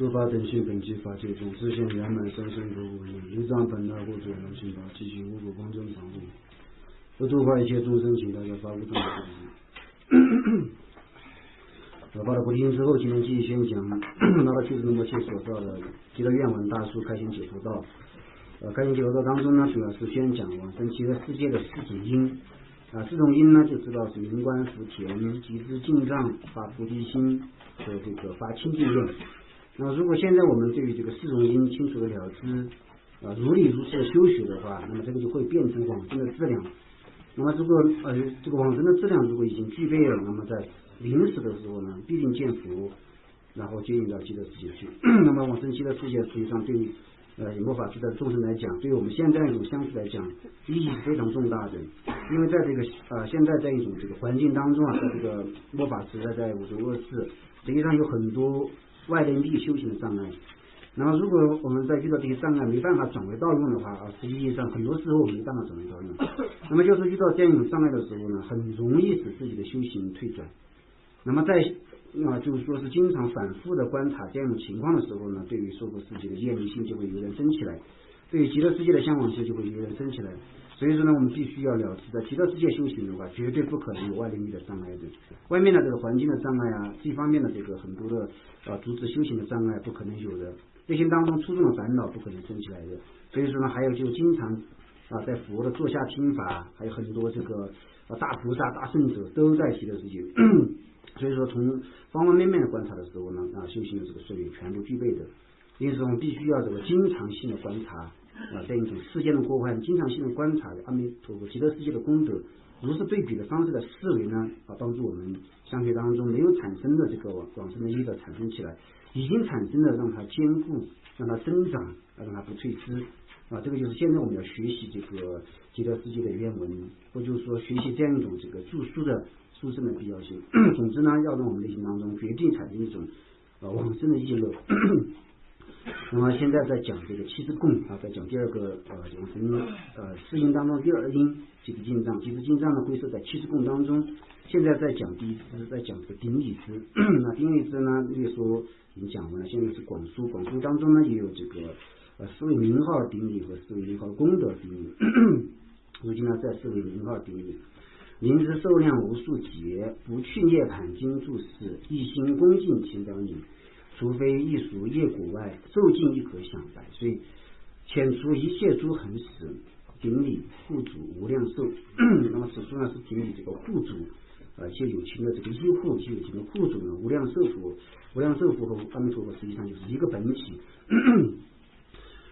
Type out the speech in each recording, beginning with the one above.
诸法等性本具法界中，自性圆满三身不无异，无障本来或者能行法，即行无不方正常物，不度化一切众生，请大家发无众生。发了菩提心之后，今天继续先讲拿到七十number7所造的极乐愿文大书开心解脱道。开心解脱道当中呢，主要是先讲往生极乐世界的四种因。四种因呢，就知道是明观福田、集资进藏、发菩提心和这个发清净愿。那如果现在我们对于这个四种因清楚的了知，如理如实的修学的话，那么这个就会变成往生的质量。那么这个往生的质量如果已经具备了，那么在临死的时候呢，必定见福，然后接引到极乐世界去。那么往生极乐世界实际上对于末法时代的众生来讲，对于我们现在一种相似来讲，意义是非常重大的。因为在这个现在在一种这个环境当中在这个末法时代，在五浊恶世，实际上有很多外力修行的障碍。那么如果我们在遇到这些障碍没办法转为道用的话，实际上很多时候我们没办法转为道用。那么就是遇到这样一种障碍的时候呢，很容易使自己的修行退转。那么在就是说是经常反复的观察这样一种情况的时候呢，对于娑婆世界的厌离心就会油然升起来，对于极乐世界的向往心就会油然升起来。所以说呢，我们必须要了知，在极乐世界修行的话，绝对不可能有外力的障碍的。外面的这个环境的障碍这方面的这个很多的阻止修行的障碍不可能有的，内心当中粗重的烦恼不可能升起来的。所以说呢，还有就经常在佛的座下听法，还有很多这个大菩萨、大圣者都在极乐世界。所以说从方方面面的观察的时候呢，修行的这个水平全部具备的。因此我们必须要这个经常性的观察这一种世间的过患，经常性的观察阿弥陀佛极乐世界的功德，如是对比的方式的思维呢，帮助我们相学当中没有产生的这个往生的业的产生起来，已经产生的让它坚固，让它增长，让它不退失。这个就是现在我们要学习这个极乐世界的愿文，或就是说学习这样一种这个著书的殊胜的必要性。总之呢，要让我们内心当中决定产生一种往生的意乐。那么现在在讲这个七支供在讲第二个往生四因当中第二因集资进藏。集资进藏呢归摄在七支供当中。现在在讲第一支，在讲这个顶礼支。那顶礼支呢，略说已经讲完了，现在是广书。广书当中呢也有这个四位名号顶礼和四位名号功德顶礼。如今呢在四位名号顶礼，灵之寿量无数劫，不去涅盘经注释，一心恭敬千百年，除非异俗业果外，受尽亦可享百岁，遣除一切诸恒时，顶礼护主无量寿。那么此处呢是顶礼这个护主一些有情的这个依护，一些有情的护主呢，无量寿佛。无量寿佛和阿弥陀佛实际上就是一个本体。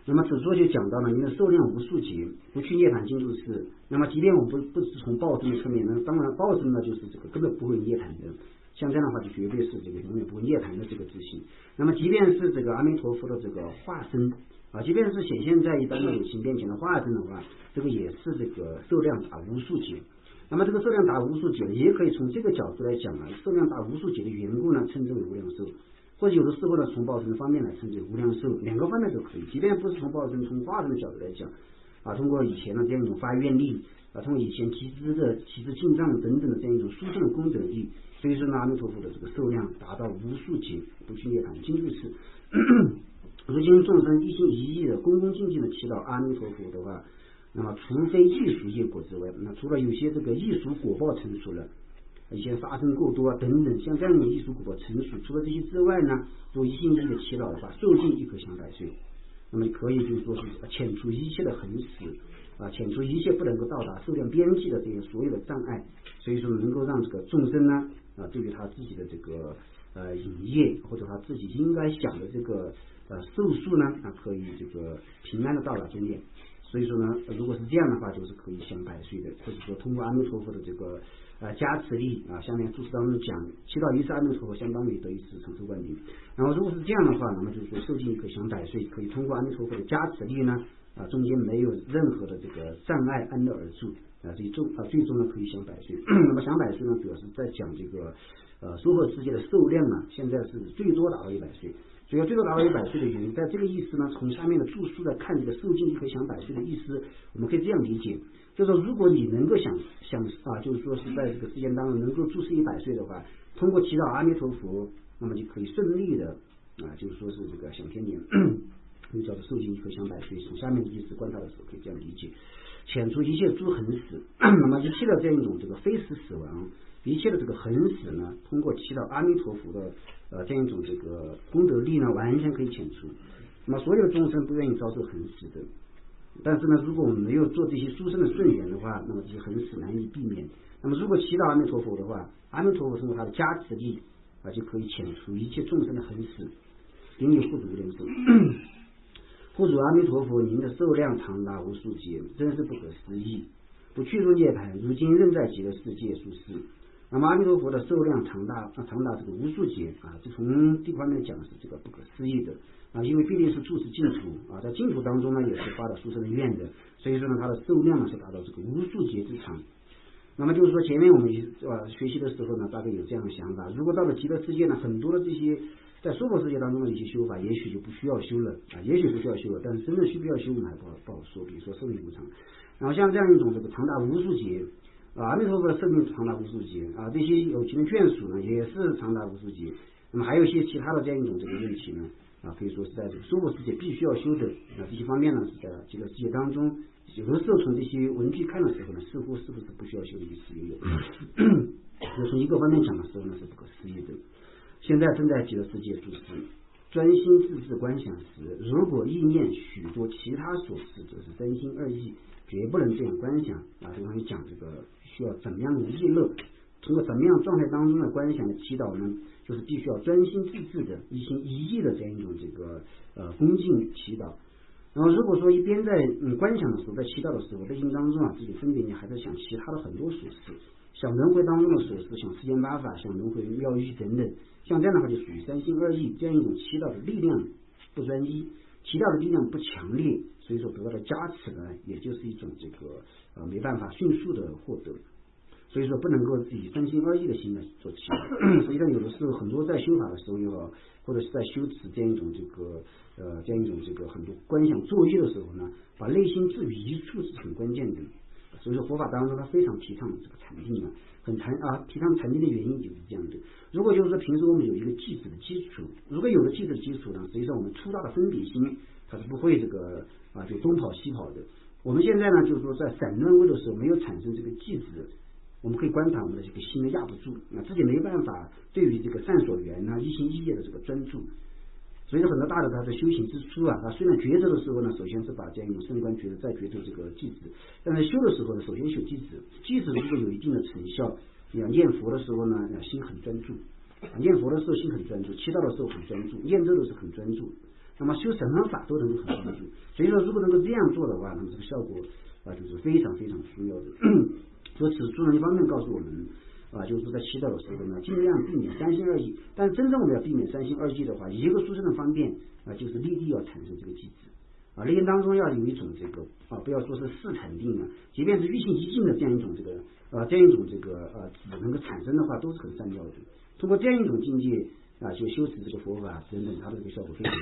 那么此处就讲到了您的寿量无数劫，不去涅盘经注释。那么即便我们不是从报身的侧面呢，当然报身呢就是这个根本不会涅盘的，像这样的话就绝对是这个永远不会涅盘的这个自信。那么即便是这个阿弥陀佛的这个化身即便是显现在一般的有情面前的化身的话，这个也是这个寿量达无数劫。那么这个寿量达无数劫也可以从这个角度来讲寿量达无数劫的缘故呢，称之为无量寿。或者有的时候呢，从报身的方面来称之为无量寿，两个方面都可以。即便不是从报身，从化身的角度来讲通过以前的这样一种发愿力通过以前集资进藏等等的这样一种殊胜的功德力，所以说呢，阿弥陀佛的这个寿量达到无数劫，不去涅盘经注释。如今众生一心一意的恭恭敬敬的祈祷阿弥陀佛的话，那么除非异俗业果之外，那除了有些这个异俗果报成熟了，一些杀生过多等等，像这样的艺术果报成熟，除了这些之外呢，如果一心一意的祈祷的话，寿尽亦可享百岁。那么可以就是说是遣除一切的恒时遣除一切不能够到达寿量边际的这些所有的障碍。所以说能够让这个众生呢对于他自己的这个引业或者他自己应该享的这个寿数呢可以这个平安的到达终点。所以说呢，如果是这样的话，就是可以享百岁的，或者说通过阿弥陀佛的这个加持力下面注释当中讲，祈祷一次阿弥陀佛相当于得一次成就灌顶。然后如果是这样的话，那么就是说寿尽可享百岁，可以通过阿弥陀佛的加持力呢中间没有任何的这个障碍，安乐而住最终呢可以享百岁。那么享百岁呢，主要是在讲这个娑婆世界的寿量现在是最多达到100岁。主要最多达到100岁的原因，在这个意思呢，从下面的注释来看，这个寿尽可以享百岁的意思，我们可以这样理解，就是说如果你能够想就是说是在这个世间当中能够住世100岁的话，通过祈祷阿弥陀佛，那么就可以顺利的就是说是这个享天年，又叫做受尽一颗享百岁。从下面的意思观察的时候可以这样理解：遣除一切诸横死，那么一切的这样一种这个非死死亡，一切的这个横死呢，通过祈祷阿弥陀佛的这样一种这个功德力呢，完全可以遣除。那么所有的众生不愿意遭受横死的，但是呢，如果我们没有做这些殊胜的顺缘的话，那么这些横死难以避免。那么如果祈祷阿弥陀佛的话，阿弥陀佛通过他的加持力就可以遣除一切众生的横死。顶礼护主无量寿，护主阿弥陀佛，您的寿量长达无数劫，真是不可思议。不去入涅槃，如今仍在极乐世界住世。那么阿弥陀佛的寿量长达这个无数劫这从这方面讲是这个不可思议的因为必定是住持净土在净土当中呢也是发了殊胜的愿的，所以说呢他的寿量呢是达到这个无数劫之长。那么就是说前面我们学习的时候呢，大概有这样的想法，如果到了极乐世界呢，很多的这些在娑婆世界当中的一些修法，也许就不需要修了也许不需要修了，但是真正需不要修呢还不好说。比如说寿命无常，然后像这样一种这个长达无数劫阿弥陀佛的寿命长达无数劫这些有情的眷属呢也是长达无数劫。那么还有一些其他的这样一种这个问题呢可以说是在这个娑婆世界必须要修的这些方面呢，是在极乐世界当中有的时候从这些文句看的时候呢，似乎是不是不需要修的意思也有从一个方面讲的时候呢是不可思议的。现在正在极乐世界住世，专心致志观想时，如果意念许多其他所事，则是三心二意，绝不能这样观想这关于讲这个需要怎么样的意乐，通过怎么样状态当中的观想的祈祷呢，就是必须要专心致志的一心一意的这样一种这个恭敬祈祷。然后如果说一边在观想的时候，在祈祷的时候，内心当中自己分别还在想其他的很多琐事，想轮回当中的琐事，想世间八法，想轮回妙义等等，像这样的话就属于三心二意，这样一种祈祷的力量不专一，祈祷的力量不强烈，所以说得到的加持呢，也就是一种这个没办法迅速的获得。所以说不能够以三心二意的心来做祈祷。所以呢，有的时候很多在修法的时候也好，或者是在修持这样一种这个很多观想作业的时候呢，把内心置于一处是很关键的。所以说佛法当中他非常提倡这个禅定提倡禅定的原因就是这样的。如果就是说平时我们有一个寂止的基础，如果有了寂止的基础呢，实际上我们粗大的分别心它是不会这个就东跑西跑的。我们现在呢就是说在散乱位的时候没有产生这个寂止，我们可以观察我们的这个心压不住自己没办法对于这个善所缘一心一意的这个专注。所以很多大的他的修行之初他虽然抉择的时候呢，首先是把这样一种升观觉得再抉择这个寂止，但是修的时候呢，首先修寂止。寂止如果有一定的成效，念佛的时候呢心很专注念佛的时候心很专注，祈祷的时候很专注，念咒的时候很专注，那么修什么法都能够很专注。所以说如果能够这样做的话，那么这个效果就是非常非常重要的。所以此处呢一方面告诉我们就是说在祈祷的时候呢，尽量避免三心二意。但是真正我们要避免三心二意的话，一个殊胜的方面就是立地要产生这个寂止内心当中要有一种这个不要说是四禅定即便是欲性一境的这样一种这个只能够产生的话，都是很善妙的。通过这样一种境界就修持这个佛法等等，它的这个效果非常的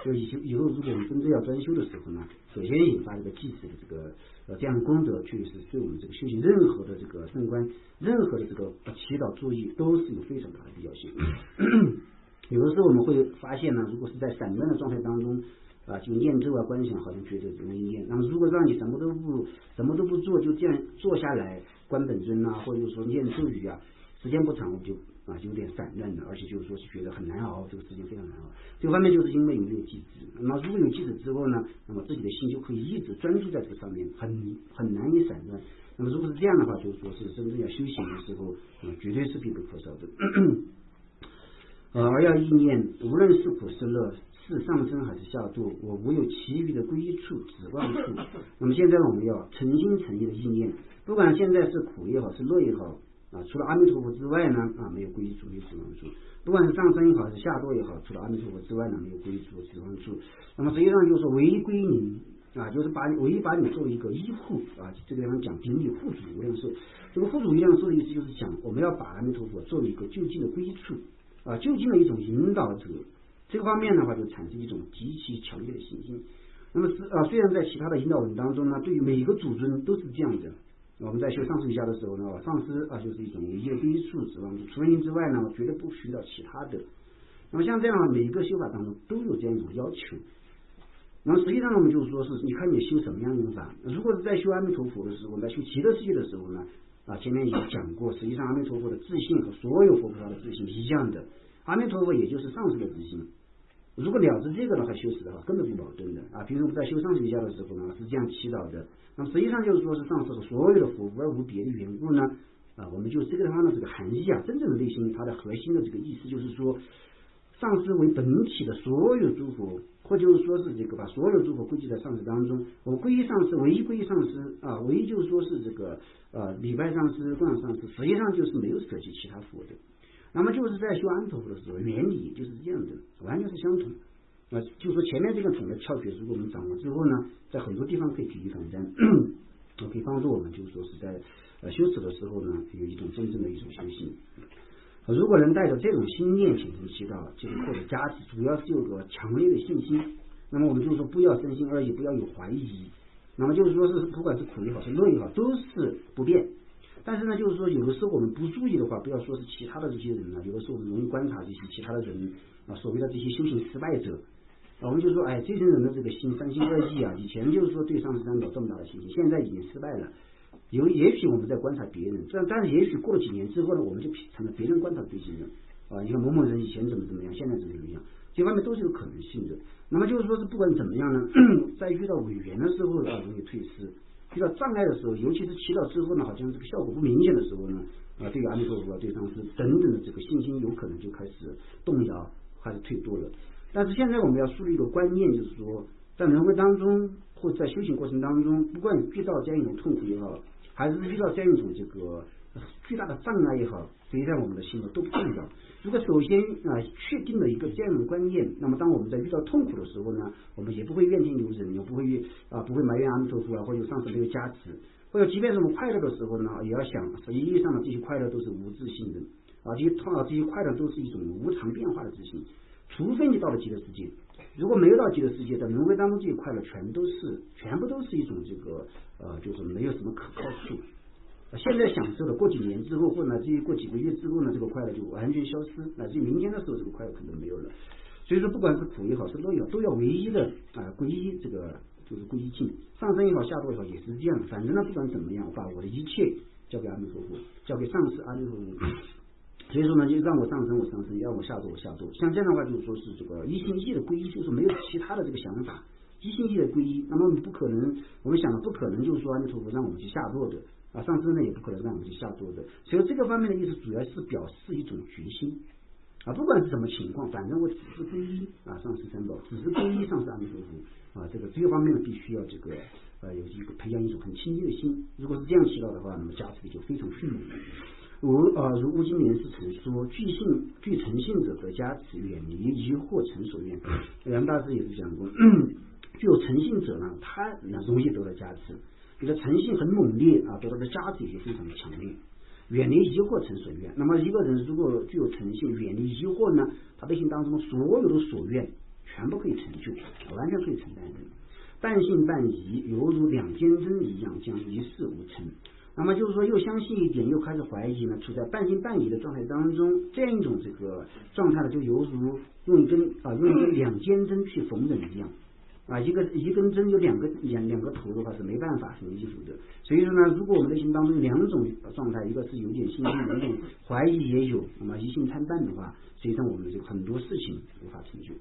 所以以后如果我们真正要专修的时候呢，首先引发这个寂止的这个这样的功德，确实是对我们这个修行任何的这个升观，任何的这个祈祷作业都是有非常大的必要性。有的时候我们会发现呢，如果是在散乱的状态当中就念咒观想，好像觉得容易念。那么如果让你什么都不做，就这样坐下来观本尊或者说念咒语时间不长，我们就有点散乱的，而且就是说是觉得很难熬，这个事情非常难熬。这个方面就是因为有没有寂止。那么如果有寂止之后呢，那么自己的心就可以一直专注在这个上面，很难以散乱。那么如果是这样的话，就是说是真正要修行的时候绝对是必不可少的。而要意念，无论是苦是乐，是上升还是下堕，我无有其余的归处指望处。那么现在我们要诚心诚意的意念，不管现在是苦也好，是乐也好除了阿弥陀佛之外呢没有归处，没有指望处。不管是上升也好，还是下堕也好，除了阿弥陀佛之外呢，没有归处指望处。那么实际上就是唯归您就是唯一把你作为一个依护这个地方讲顶礼护主无量寿。这个护主无量寿的意思就是讲我们要把阿弥陀佛作为一个就近的归处就近的一种引导者。这个方面的话就产生一种极其强烈的信心。那么虽然在其他的引导文当中呢，对于每一个主尊都是这样的。我们在修上师瑜伽的时候呢，上师就是一种唯一的归处指望处，除了您之外呢，我绝对不寻找其他的。那么像这样每一个修法当中都有这样一种要求。那么实际上我们就说是你看你修什么样的法，如果是在修阿弥陀佛的时候，在修极乐世界的时候呢，前面也讲过，实际上阿弥陀佛的自信和所有佛菩萨的自信一样的，阿弥陀佛也就是上师的自信。如果了知这个的话，修持的话根本不矛盾的比如我们在修上师瑜伽的时候呢，是这样祈祷的。那么实际上就是说是上师和所有的佛而无别的缘故呢，我们就这个地方的这个含义真正的内心它的核心的这个意思就是说，上师为本体的所有诸佛，或就是说是这个把所有诸佛归集在上师当中。我皈依上师，唯一皈依上师唯一就是说是这个礼拜上师、供养上师，实际上就是没有舍弃其他佛的。那么就是在修阿弥陀佛的时候，原理就是这样的，完全是相同。就说前面这个统的窍诀，如果我们掌握之后呢，在很多地方可以举一反三，可以帮助我们，就是说是在修持的时候呢，有一种真正的一种修行。如果能带着这种心念虔诚祈祷，就是获得加持，主要是有个强烈的信心。那么我们就说不要生心二意，不要有怀疑。那么就是说是不管是苦也好，是乐也好，都是不变。但是呢，就是说有的时候我们不注意的话，不要说是其他的这些人有的时候我们容易观察这些其他的人所谓的这些修行失败者我们就说这些人的这个心三心二意以前就是说对上师三宝这么大的信心，现在已经失败了。也许我们在观察别人，但是也许过了几年之后呢，我们就成了别人观察的对象人你看某某人以前怎么样，现在怎么样，这方面都是有可能性的。那么就是说是不管怎么样呢，在遇到违缘的时候容易退失，遇到障碍的时候，尤其是祈祷之后呢，好像这个效果不明显的时候呢，对于阿弥陀佛对上师等等的这个信心有可能就开始动摇，还是退多了。但是现在我们要树立一个观念，就是说在轮回当中或者在修行过程当中，不管遇到这样一种痛苦也好，还是遇到这样一种这个巨大的障碍也好，实际上我们的心都不重要。如果首先确定了一个这样的观念，那么当我们在遇到痛苦的时候呢，我们也不会怨天尤人，也不会埋怨阿弥陀佛或者上师没有加持，或者即便是我们快乐的时候呢，也要想实际意义上的这些快乐都是无自性的这些快乐都是一种无常变化的自性。除非你到了极乐世界，如果没有到极乐世界，在轮回当中这些快乐全部都是一种这个就是没有什么可靠处。现在享受的，过几年之后，或者乃至于过几个月之后呢，这个快乐就完全消失，乃至于明天的时候，这个快乐可能没有了。所以说，不管是苦也好，是乐也好，都要唯一的皈依这个就是皈依境，上升也好，下堕也好，也是这样。反正呢，不管怎么样，我把我的一切交给阿弥陀佛，交给上师阿弥陀佛。所以说呢，就让我上升我上升，让我下堕我下堕。像这样的话，就是说是这个一心一意的皈依，就是没有其他的这个想法，一心一意的皈依。那么我们不可能，我们想的不可能，就是说阿弥陀佛让我们去下堕的。上师呢也不可能让我们去下堕的，所以这个方面的意思主要是表示一种决心不管是什么情况，反正我只是皈依上师三宝，只是皈依上师阿弥陀佛这个方面呢必须要这个有一个培养一种很清净的心。如果是这样祈祷的话，那么加持力就非常迅猛。如无经莲师曾说，具诚信者得加持，远离疑惑成所愿。梁大师也是讲过，具有诚信者呢，他容易得到加持。你的诚信很猛烈得到的加持也非常的强烈，远离疑惑成所愿。那么一个人如果具有诚信，远离疑惑呢，他内心当中所有的所愿全部可以成就，完全可以承担的。半信半疑，犹如两尖针一样，将一事无成。那么就是说，又相信一点，又开始怀疑呢，处在半信半疑的状态当中，这样一种这个状态呢，就犹如用一根两尖针去缝人一样。一根针有两个头的话是没办法很艺术的。所以说呢，如果我们内心当中有两种状态，一个是有点信心，有点怀疑也有，那么疑心参半的话，实际上我们就很多事情无法成就。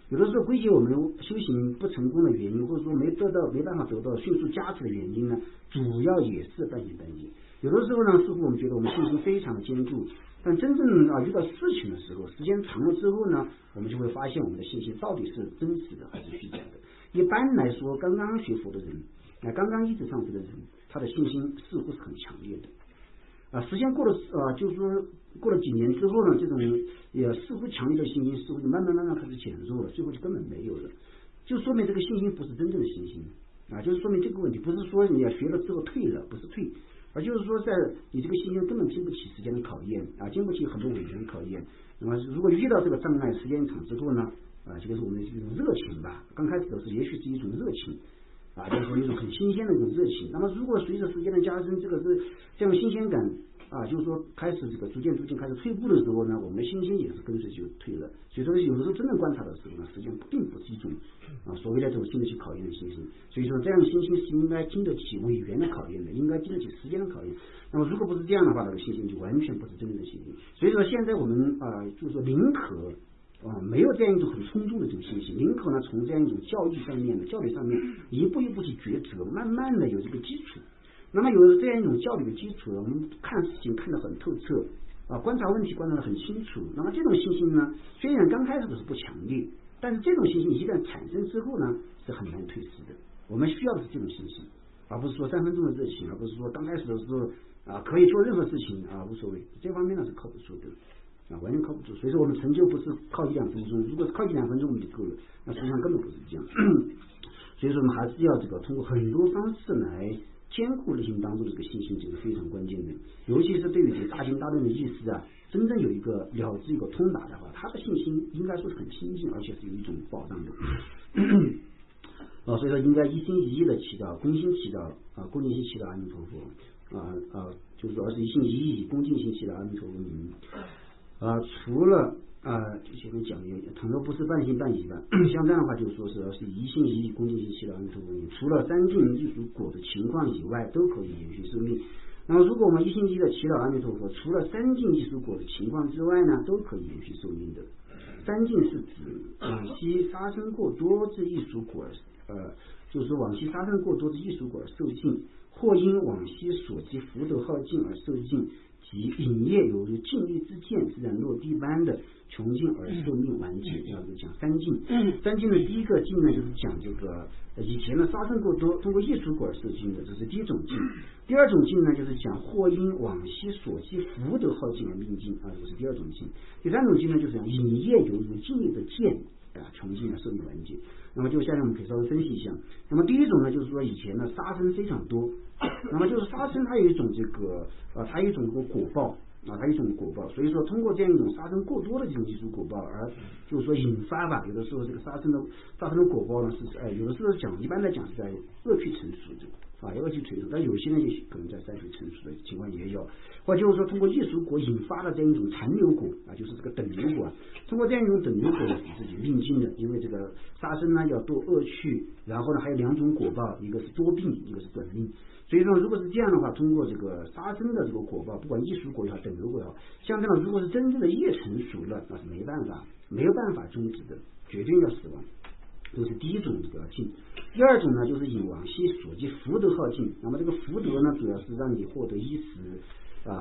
有的时候归结我们修行不成功的原因，或者说没办法得到迅速加持的原因呢，主要也是半信半疑。有的时候呢，似乎我们觉得我们信心非常的坚固，但真正遇到事情的时候，时间长了之后呢，我们就会发现我们的信心到底是真实的还是虚假的。一般来说，刚刚学佛的人刚刚一直上师的人，他的信心似乎是很强烈的时间过了就是说过了几年之后呢，这种也似乎强烈的信心似乎就慢慢开始减弱了，最后就根本没有了，就说明这个信心不是真正的信心就是说明这个问题不是说你要学了之后退了，不是退，而就是说在你这个信心根本经不起时间的考验经不起很多伪缘的考验。那么如果遇到这个障碍，时间长之后呢这个是我们的一种热情吧，刚开始的时候也许是一种热情就是说一种很新鲜的一种热情。那么如果随着时间的加深，这个是这种新鲜感就是说开始这个逐渐开始退步的时候呢，我们的信心也是跟着就退了。所以说有的时候真正观察的时候呢，实际上并不是一种所谓的这种经得起考验的信心。所以说这样的信心是应该经得起委员的考验的，应该经得起时间的考验。那么如果不是这样的话，这个信心就完全不是真正的信心。所以说现在我们就是说宁可没有这样一种很冲动的这种信心，宁可呢从这样一种教理上面一步一步去抉择，慢慢的有这个基础。那么有了这样一种教理的基础，我们看事情看得很透彻观察问题观察得很清楚。那么这种信心呢，虽然刚开始的是不强烈，但是这种信心一旦产生之后呢，是很难退失的。我们需要的是这种信心，而不是说3分钟的热情，而不是说刚开始的时候可以做任何事情无所谓。这方面呢是靠不住的完全靠不住。所以说我们成就不是靠1-2分钟，如果是靠1-2分钟我们就够了，那实际上根本不是这样。所以说我们还是要通过很多方式来兼顾内心当中的这个信心，这个非常关键的。尤其是对于这个大经大论的意思真正有一个了知一个通达的话，他的信心应该说是很亲近，而且是有一种保障的。所以说应该一心一意的祈祷，恭心祈祷恭敬心祈祷阿弥陀佛就是说而是一心一意恭敬心祈祷阿弥陀佛名除了就前面讲的，倘若不是半信半疑吧，像这样的话就说是一心一意恭敬心祈祷阿弥陀佛名，除了3境异熟果的情况以外，都可以延续生命。那么如果我们一心一意的祈祷阿弥陀佛，除了3境异熟果的情况之外呢，都可以延续寿命的。3境是指往昔杀生过多之异熟果就是说往昔杀生过多之异熟果而受尽，或因往昔所积福德耗尽而受尽，及饮业犹如尽力之剑自然落地般的穷尽而寿命完结。要讲3境，3境的第一个境呢，就是讲这个以前的杀生过多通过异熟果而受尽的，这是第一种境。第二种境呢，就是讲或因往昔所积福德耗尽而命尽这是第二种境。第三种境呢，就是讲饮业犹如尽力的剑穷尽而寿命完结。那么就下面我们可以稍微分析一下。那么第一种呢，就是说以前的杀生非常多，那么就是杀生它有一种它有一种果报它有一种果报，所以说通过这样一种杀生过多的这种艺术果报，而就是说引发有的时候这个杀生的果报呢是有的时候一般来讲是在恶趣成熟的恶趣成熟，但有些呢也可能在善趣成熟的情况也有，或就是说通过艺术果引发的这样一种残留果就是这个等流果通过这样一种等流果呢使自己命尽的。因为这个杀生呢要堕恶趣，然后呢还有2种果报，一个是多病，一个是短命。所以说如果是这样的话，通过这个杀生的这个果报，不管艺术果也好等流果也好，像这样如果是真正的业成熟了，那是没有办法终止的，决定要死亡。这是第一种这个境。第二种呢，就是引往昔所积福德耗尽。那么这个福德呢，主要是让你获得衣食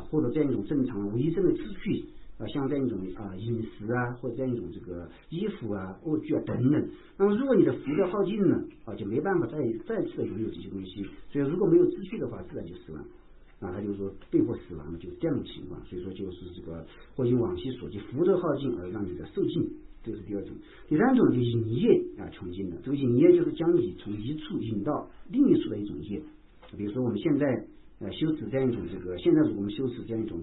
获得这样一种正常维生的秩序像这样一种饮食或者这样一种这个衣服卧具等等。那么如果你的福德耗尽了就没办法再次的拥有这些东西，所以如果没有秩序的话，自然就死亡他就是说被迫死亡的，就是这样的情况。所以说就是这个或因往昔所积福德耗尽而让你的受尽，这是第二种。第三种就引业穷尽了。这个引业就是将你从一处引到另一处的一种业。比如说我们现在修持这样一种现在如果我们修持这样一种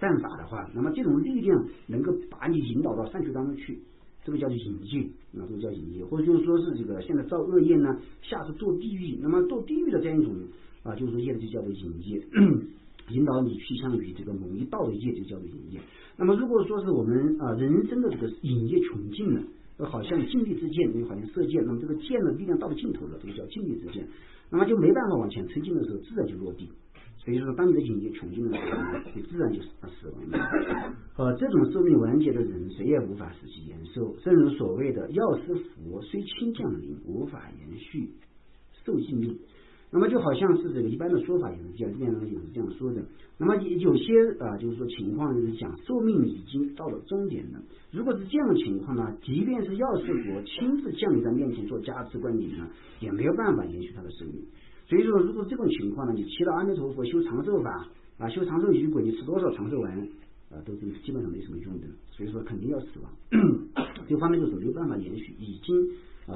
善法的话，那么这种力量能够把你引导到善趣当中去，这个叫做引业这个叫引业。或者就是说是现在造恶业呢，下次堕地狱，那么堕地狱的这样一种就是说业就叫做引业引导你去向于这个某一道的业就叫做引业。那么如果说是我们人生的这个引业穷尽了，好像尽力之剑，好像射箭，那么这个箭的力量到了尽头了，这个叫尽力之剑，那么就没办法往前推进的时候，自然就落地。所以说当你的引业穷尽的时候，你自然就死亡了这种寿命完结的人，谁也无法使其延寿。正如所谓的药师佛虽亲降临，无法延续寿尽命。那么就好像是一般的说法也是这样，也是这样说的。那么有些就是说情况就是讲寿命已经到了终点了。如果是这样的情况呢，即便是药师佛亲自降临在面前做加持观礼呢，也没有办法延续他的寿命。所以说如果这种情况呢，你祈祷阿弥陀佛修长寿法修长寿仪轨，你吃多少长寿丸都是基本上没什么用的。所以说肯定要死亡这方面就是没有办法延续，已经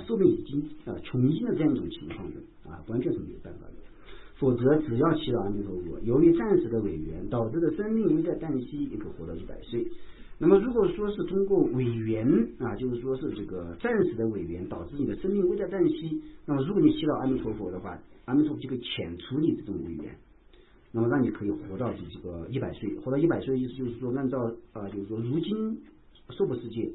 寿命已经穷尽的这样一种情况的完全是没有办法的。否则只要祈祷阿弥陀佛，由于暂时的违缘导致的生命危在旦夕，也可活到100岁。那么如果说是通过违缘就是说是这个暂时的违缘导致你的生命危在旦夕，那么如果你祈祷阿弥陀佛的话，阿弥陀佛就可以遣除你这种违缘那么让你可以活到这个100岁，活到100岁，意思就是说，按照就是说如今寿不世界，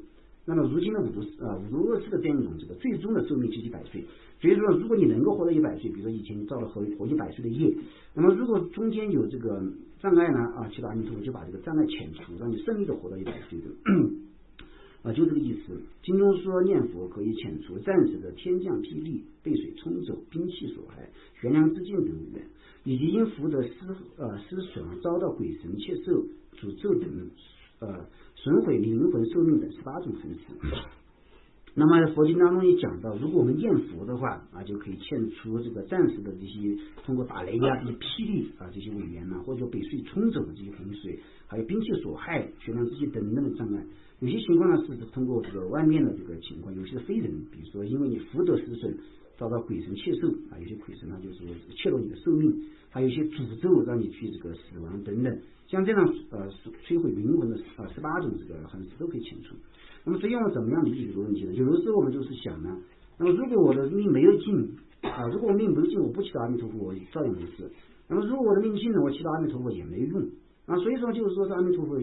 那么如今的5度24的这样一种这个最终的寿命就是100岁。所以说，如果你能够活到100岁，比如说以前你造了活100岁的业，那么如果中间有这个障碍呢，祈祷阿弥陀佛就把这个障碍遣除，让你顺利的活到100岁的。就这个意思。经中说念佛可以遣除暂时的天降霹雳、被水冲走、兵器所害、悬梁之境等违缘，以及因福德失损而遭到鬼神切寿、诅咒等损毁灵魂寿命等18种横死。那么佛经当中也讲到，如果我们念佛的话就可以遣除这个暂时的这些通过打雷这些霹雳这些违缘或者被水冲走的这些洪水，还有兵器所害、悬梁之境等等的障碍。有些情况呢是通过这个外面的这个情况，有些非人，比如说因为你福德失损遭到鬼神切寿有些鬼神呢就是切落你的寿命，还有一些诅咒让你去这个死亡等等，像这样摧毁灵魂的18种这个横死都可以遣除。那么所以我们怎么样理解这个问题呢？有的时候我们就是想呢，那么如果我的命没有尽如果我命没有尽，我不祈祷阿弥陀佛我照样没事。那么如果我的命尽了，我祈祷阿弥陀佛也没有用所以说就是说是阿弥陀佛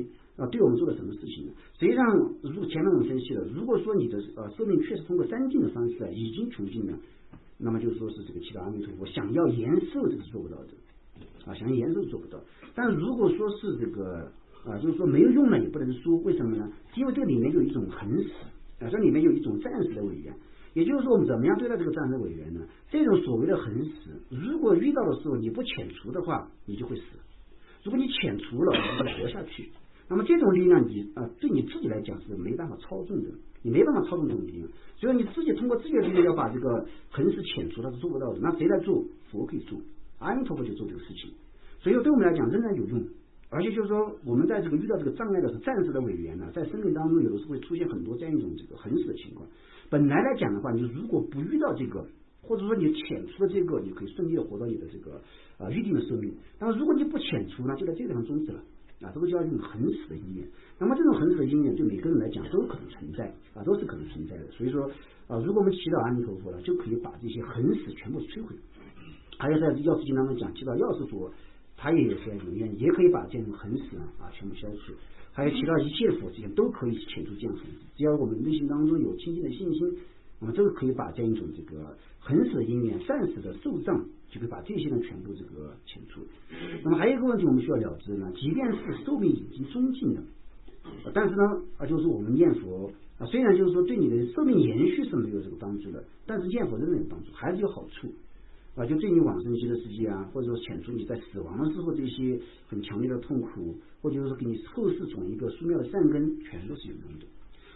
对我们做了什么事情呢？实际上如果前面我们分析了，如果说你的寿命确实通过三尽的方式已经除尽了，那么就是说是这个祈祷阿弥陀佛想要延寿这是做不到的想要延寿做不到。但是如果说是这个就是说没有用了也不能说，为什么呢？因为这里面有一种横死这里面有一种暂时的违缘。也就是说我们怎么样对待这个暂时的违缘呢？这种所谓的横死，如果遇到的时候你不遣除的话，你就会死；如果你遣除了，你就会活下去。那么这种力量你对你自己来讲是没办法操纵的，你没办法操纵这种力量，所以你自己通过自己的力量要把这个横死遣除，它是做不到的。那谁来做？佛可以做，阿弥陀佛就做这个事情。所以对我们来讲仍然有用。而且就是说我们在这个遇到这个障碍的是暂时的违缘在生命当中有的时候会出现很多这样一种这个横死的情况。本来来讲的话，你如果不遇到这个，或者说你遣除了这个，你可以顺利的活到你的这个预定的寿命。那么如果你不遣除呢，就在这个地方终止了这个叫一种横死的因缘。那么这种横死的因缘对每个人来讲都可能存在都是可能存在的。所以说如果我们祈祷阿弥陀佛了，就可以把这些横死全部摧毁。还有在药师经当中讲，祈祷药师佛他也是有愿，也可以把这种横死全部消除。还有其他一切的佛之间都可以遣除这样横死，只要我们内心当中有清净的信心，这个可以把这样一种这个横死的因缘、暂时的受障，就可以把这些呢全部这个遣除。那么还有一个问题我们需要了知呢，即便是寿命已经终尽了，但是呢就是我们念佛虽然就是说对你的寿命延续是没有这个帮助的，但是念佛仍然有帮助，还是有好处就对你往生极乐世界或者说遣除你在死亡的时候这些很强烈的痛苦，或者说给你后世种一个殊妙的善根，全都是有用的。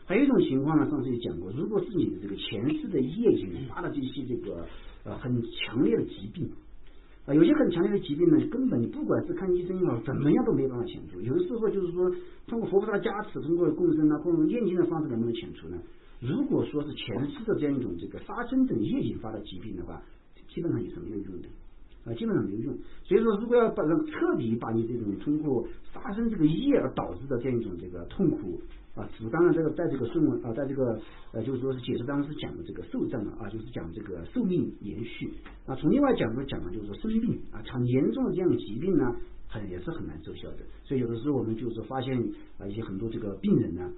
还有一种情况呢，上次也讲过，如果是你的这个前世的业引发的这些这个很强烈的疾病有些很强烈的疾病呢，根本你不管是看医生也好，怎么样都没办法遣除。有的时候就是说通过佛菩萨的加持，通过共生或者念经的方式能不能遣除呢？如果说是前世的这样一种这个杀生等业引发的疾病的话，基本上也是没有用的基本上没有用。所以说如果要彻底把你这种通过杀生这个业而导致的这样一种这个痛苦当然这个在这个顺文在这个就是说是解释当中是讲的这个寿障就是讲这个寿命延续从另外角度讲呢，就是说生病很严重的这样的疾病呢也是很难奏效的。所以有的时候我们就是发现一些很多这个病人呢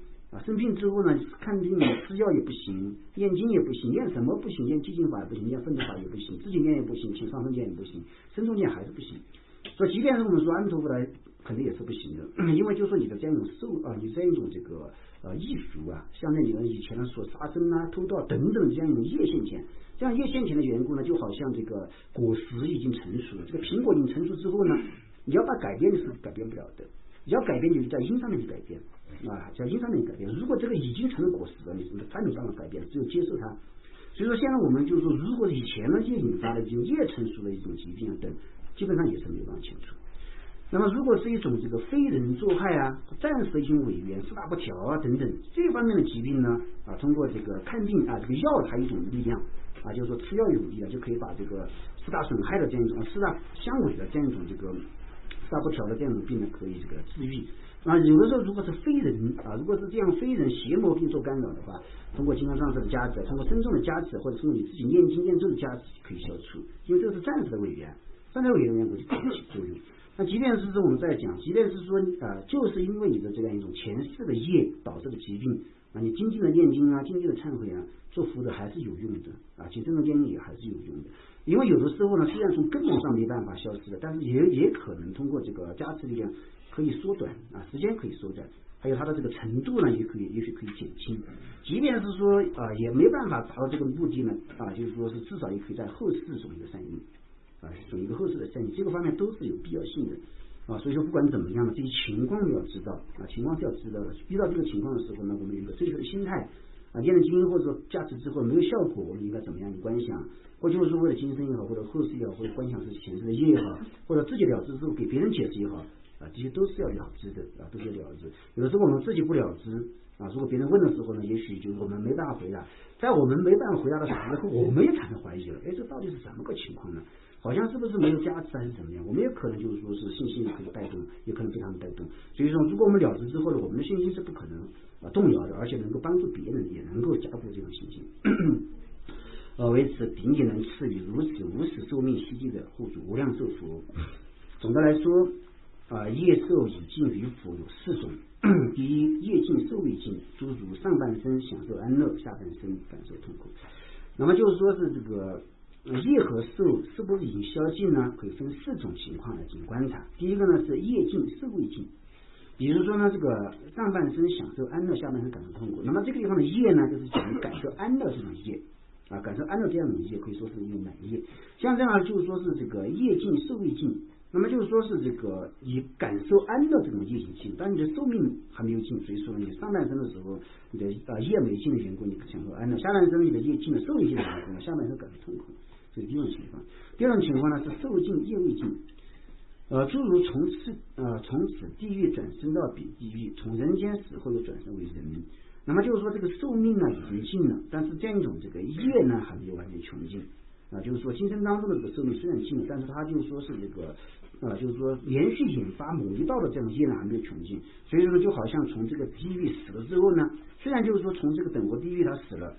生病之后呢，看病吃药也不行，念经也不行，念什么不行，念寂静法也不行，念分别法也不行，自己念也不行，请上身念也不行，身中念还是不行。所以即便是我们说阿弥陀佛来肯定也是不行的，因为就是说你的这样一种你这样一种这个艺术像那你们以前所杀生偷盗等等这样一种业现前，这样业现前的缘故呢，就好像这个果实已经成熟了，这个苹果已经成熟之后呢，你要把改变的是改变不了的，你要改变就是在因上面去改变在因上面改变。如果这个已经成了果实了，它没办法改变，只有接受它。所以说现在我们就是说，如果以前的业引发的这种业成熟的一种疾病等，基本上也是没有办法清除。那么如果是一种这个非人作害暂时的一种违缘、四大不调等等这方面的疾病呢通过这个看病这个药还有一种力量就是说吃药有力量，就可以把这个四大损害的这样一种四大相违的这样一种这个四大不调的这样一种病呢可以这个治愈有的时候如果是非人如果是这样非人邪魔病做干扰的话，通过金刚上师的加持，通过身众的加持，或者通过你自己念经念咒的加持可以消除，因为这个是暂时的违缘，暂时的违缘我就可以起作用。那即便是说我们在讲，即便是说就是因为你的这样一种前世的业导致的疾病啊，你精进的念经啊，精进的忏悔啊，做福德还是有用的啊，请这种建议也还是有用的。因为有的时候呢，虽然从根本上没办法消失的，但是也可能通过这个加持力量可以缩短啊，时间可以缩短，还有它的这个程度呢，也许可以减轻。即便是说也没办法达到这个目的呢就是说是至少也可以在后世种一个善因种一个后世的善因，这个方面都是有必要性的所以说不管怎么样呢，这些情况要知道情况是要知道的。遇到这个情况的时候呢，我们有一个正确的心态念了经或者说加持之后没有效果，我们应该怎么样去观想，或就是为了今生也好，或者后世也好，或者观想是前世的业也好，或者自己了知之后给别人解释也好这些都是要了知的都是要了知。有的时候我们自己不了知如果别人问的时候呢，也许就我们没办法回答，在我们没办法回答的时候，我们也产生怀疑了，这到底是怎么个情况呢？好像是不是没有加持还是怎么样？我们也可能就是说是信心也可以带动，也可能被他们带动。所以说，如果我们了知之后呢，我们的信心是不可能动摇的，而且能够帮助别人，也能够加固这种信心。为此顶也能赐予如此无始寿命希冀的护主无量寿福。总的来说业寿已尽于福有4种。第一，业尽寿未尽，诸如上半生享受安乐，下半生感受痛苦。那么就是说是这个业和寿是不是已经消尽呢？可以分4种情况来进行观察。第一个呢是业尽寿未尽，比如说呢这个上半生享受安乐，下半生感受痛苦。那么这个地方的业呢，就是讲感受安乐这种业感受安乐这样的业，可以说是一种满业。像这样就是说是这个业尽寿未尽，那么就是说是这个以感受安乐这种业已尽，但你的寿命还没有尽，所以说你上半生的时候你的业没尽的缘故，你享受安乐；下半生你的业尽了，寿未尽的缘故，下半生感受痛苦。这是第一种情况。第二种情况呢是寿尽业未尽，诸如从此地狱转生到彼地狱，从人间死后又转生为人。那么就是说这个寿命呢已经尽了，但是这样一种这个业呢还没有完全穷尽就是说今生当中的这个寿命虽然尽了，但是它就是说是这个就是说连续引发某一道的这样业呢还没有穷尽，所以说就好像从这个地狱死了之后呢，虽然就是说从这个等国地狱他死了，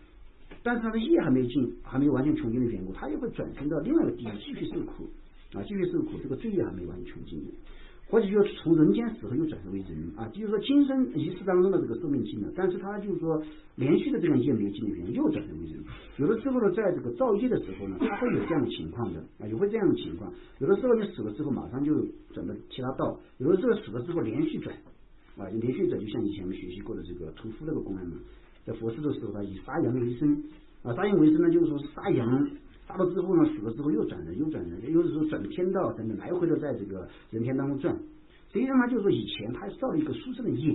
但是他的业还没有尽，还没有完全穷尽的缘故，他又会转生到另外一个地狱继续受苦继续受苦，这个罪业还没有完全穷尽的。或者就是从人间死后又转生为人就是说今生一世当中的这个寿命尽了，但是他就是说连续的这个业没有尽的原因又转生为人。有的时候呢，在这个造业的时候呢，他会有这样的情况的也会这样的情况。有的时候你死了之后马上就转到其他道，有的时候死了之后连续转连续转，就像以前我们学习过的这个屠夫那个公案嘛，在佛世的时候他以杀羊为生杀羊为生呢，就是说杀羊杀了之后呢，死了之后又转人，有的时候转天道等等，来回的在这个人天当中转。实际上他就是说以前他造了一个殊胜的业，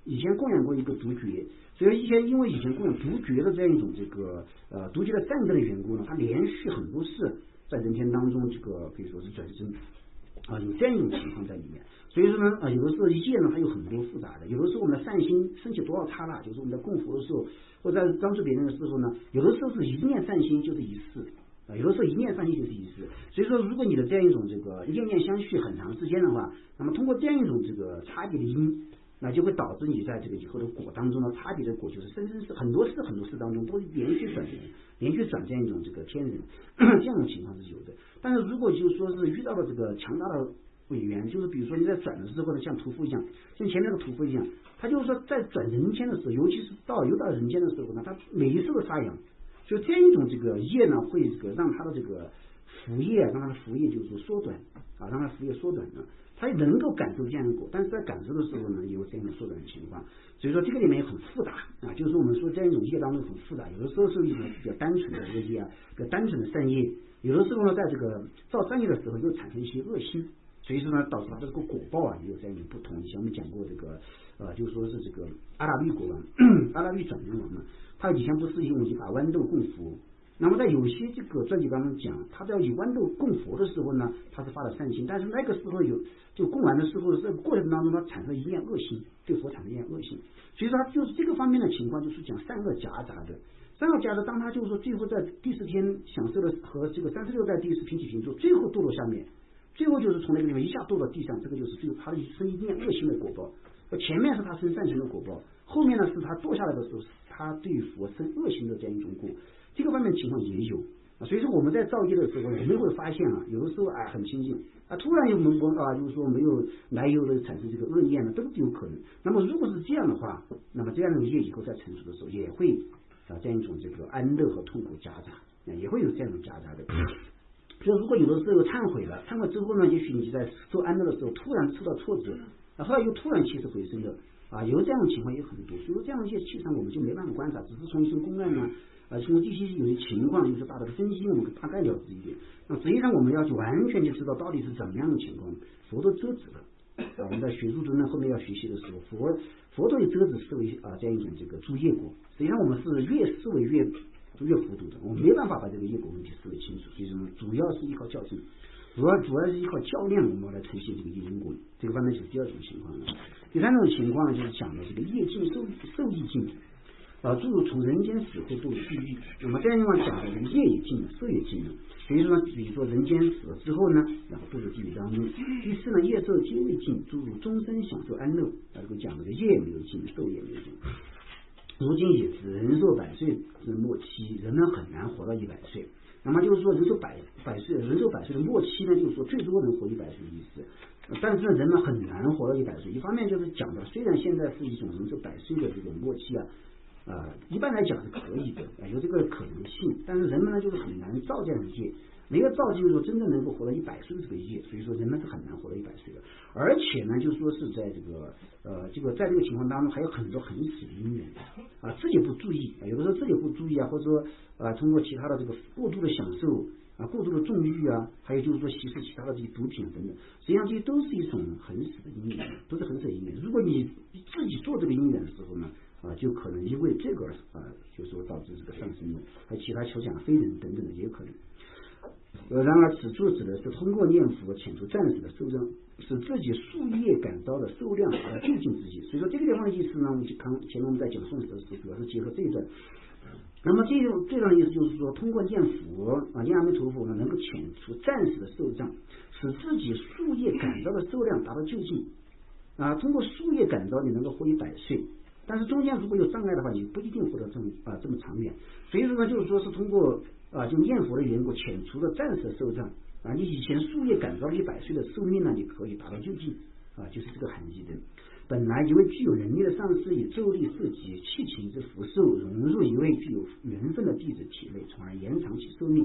以前供养过一个独觉，所以因为以前供养独觉的这样一种这个独觉的善根的缘故呢，他连续很多次在人天当中这个可以说是转生有这样一种情况在里面。所以说呢有的时候业呢还有很多复杂的，有的时候我们的善心升起多少刹那，就是我们在供佛的时候或者在帮助别人的时候呢，有的时候是一念善心就是一世有的时候一念善心就是一世。所以说如果你的这样一种这个念念相续很长时间的话，那么通过这样一种这个差别的因，那就会导致你在这个以后的果当中呢，差别的果就是生生世很多世当中都连续转这样一种这个天人这样的情况是有的。但是如果就是说是遇到了这个强大的委员，就是比如说你在转的时候呢，像屠夫一样，像前面那个屠夫一样，他就是说在转人间的时候，尤其是又到人间的时候呢，他每一次都杀羊，就这样一种这个业呢，会这个让他的这个福业，让他的福业就是说缩短让他福业缩短了，他也能够感受这样的果，但是在感受的时候呢，也有这样的缩短的情况。所以说这个里面也很复杂就是我们说这样一种业当中很复杂，有的时候是一种比较单纯的这个业比较单纯的善业，有的时候呢在这个造善业的时候又产生一些恶心，所以说呢导致它这个果报也有这样一种不同。以前我们讲过这个就是说是这个阿拉律国王阿拉律转轮王嘛，他以前不是用一把豌豆供佛，那么在有些这个传记当中讲，他在以豌豆供佛的时候呢，他是发了善心，但是那个时候就供完的时候，这个过程当中他产生一念恶心，对佛产生一念恶心，所以说他就是这个方面的情况，就是讲善恶夹杂的。当他就是说最后在第4天享受了和这个36代第4平起平坐，最后堕落下面，最后就是从那个地方一下堕到地上，这个就是最后他的生一念恶心的果报。前面是他生善行的果报，后面呢是他堕下来的时候，他对佛生恶行的这样一种果。这个方面情况也有所以说我们在造业的时候，我们会发现有的时候很清净突然有就是说没有来由的产生这个恶业呢，都是有可能。那么如果是这样的话，那么这样的业以后在成熟的时候也会这样一种这个安乐和痛苦夹杂也会有这样一种夹杂的。所以如果有的时候忏悔了，忏悔之后呢，也许你在做安乐的时候突然受到挫折后来又突然起死回生的有这样的情况也很多。所以说这样一些气场我们就没办法观察，只是从一些公案呢从这些有些情况就是大的分析，我们大概了解一点。那实际上我们要去完全就知道到底是怎么样的情况，佛都遮止了我们在学术中呢后面要学习的时候，佛都有遮止视为这样一种这个诸业果。实际上我们是越视为越糊涂的，我们没办法把这个业果问题视为清楚。所以说主要是依靠教训，主要是依靠较量，我们来呈现这个业因果。这个方面就是第二种情况了。第三种情况呢，就是讲的这个业尽受益尽诸如从人间死后堕入地狱。那么这样情况讲的这个业也尽了，受也尽了。所以说呢，比如说人间死了之后呢，然后堕入地狱当中。第四呢，业受皆未尽，诸如终身享受安乐。这个讲的业也没有尽，受也没有尽。如今也是人寿100岁之末期，人们很难活到100岁。那么就是说人寿100岁的末期呢，就是说最多能活100岁的意思。但是人们很难活到100岁。一方面就是讲的，虽然现在是一种人寿100岁的这种末期一般来讲是可以的有这个可能性，但是人们呢就是很难造这样的业，没有造就是说真的能够活到100岁的这个业，所以说人们是很难活到100岁的。而且呢，就是说是在这个在这个情况当中还有很多很死的因缘自己不注意有的时候自己不注意或者说通过其他的这个过度的享受过度的纵欲还有就是说吸食其他的这些毒品等等，实际上这些都是一种很死的因缘，都是很死的因缘。如果你自己做这个因缘的时候呢就可能因为这个就是说导致这个上升的，还有其他求奖非人等等的也有可能。然而此处指的是通过念佛遣除暂时的受障，使自己树业感召的受量而就近自己。所以说这个地方的意思呢，前面我们在讲诵的时候主要是结合这一段。那么这段的意思就是说，通过念佛念阿弥陀佛呢，能够遣除暂时的受障，使自己树业感召的受量达到就近通过树业感召你能够活100岁，但是中间如果有障碍的话，你不一定活到这么长远。所以说呢，就是说是通过就念佛的缘故遣除了暂时的受障你以前树业感召100岁的寿命呢，你可以达到就近就是这个含义的。本来一位具有能力的上师以咒力摄集气情之福寿融入一位具有缘分的弟子体内，从而延长其寿命。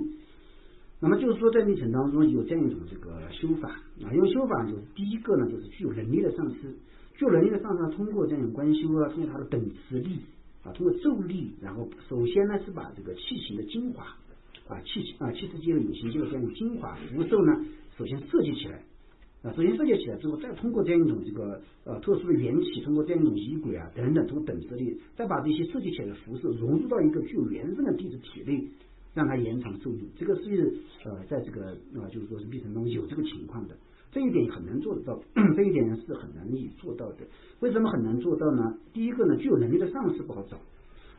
那么就是说在历程当中有这样一种这个修法因为修法就是第一个呢，就是具有能力的上师，具有能力的上师通过这样观修通过他的等持力通过咒力，然后首先呢是把这个气情的精华气世界的有形界的这样精华福寿呢首先设计起来之后，再通过这样一种这个特殊的缘起，通过这样一种仪轨等等，通过等持力，再把这些设计起来的福寿融入到一个具有缘分的弟子体内，让他延长寿命。这个是在这个就是说是历程当中有这个情况的，这一点很难做得到，这一点是很难以做到的。为什么很难做到呢？第一个呢，具有能力的上师不好找；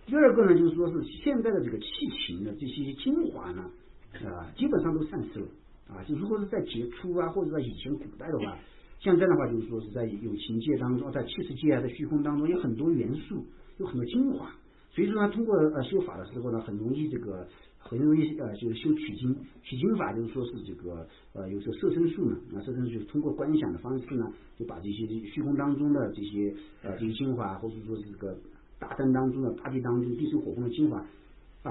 第二个呢，就是说是现在的这个气情的这些精华呢，基本上都散失了。就如果是在杰出或者在以前古代的话，现在的话就是说是在有情界当中，在气世界在虚空当中有很多元素，有很多精华，所以说呢，通过修法的时候呢，很容易就是修取经法，就是说是这个有时候摄身术呢，摄身术通过观想的方式呢，就把这些虚空当中的这些精华，或者说是这个大山当中的大地当中地水火风的精华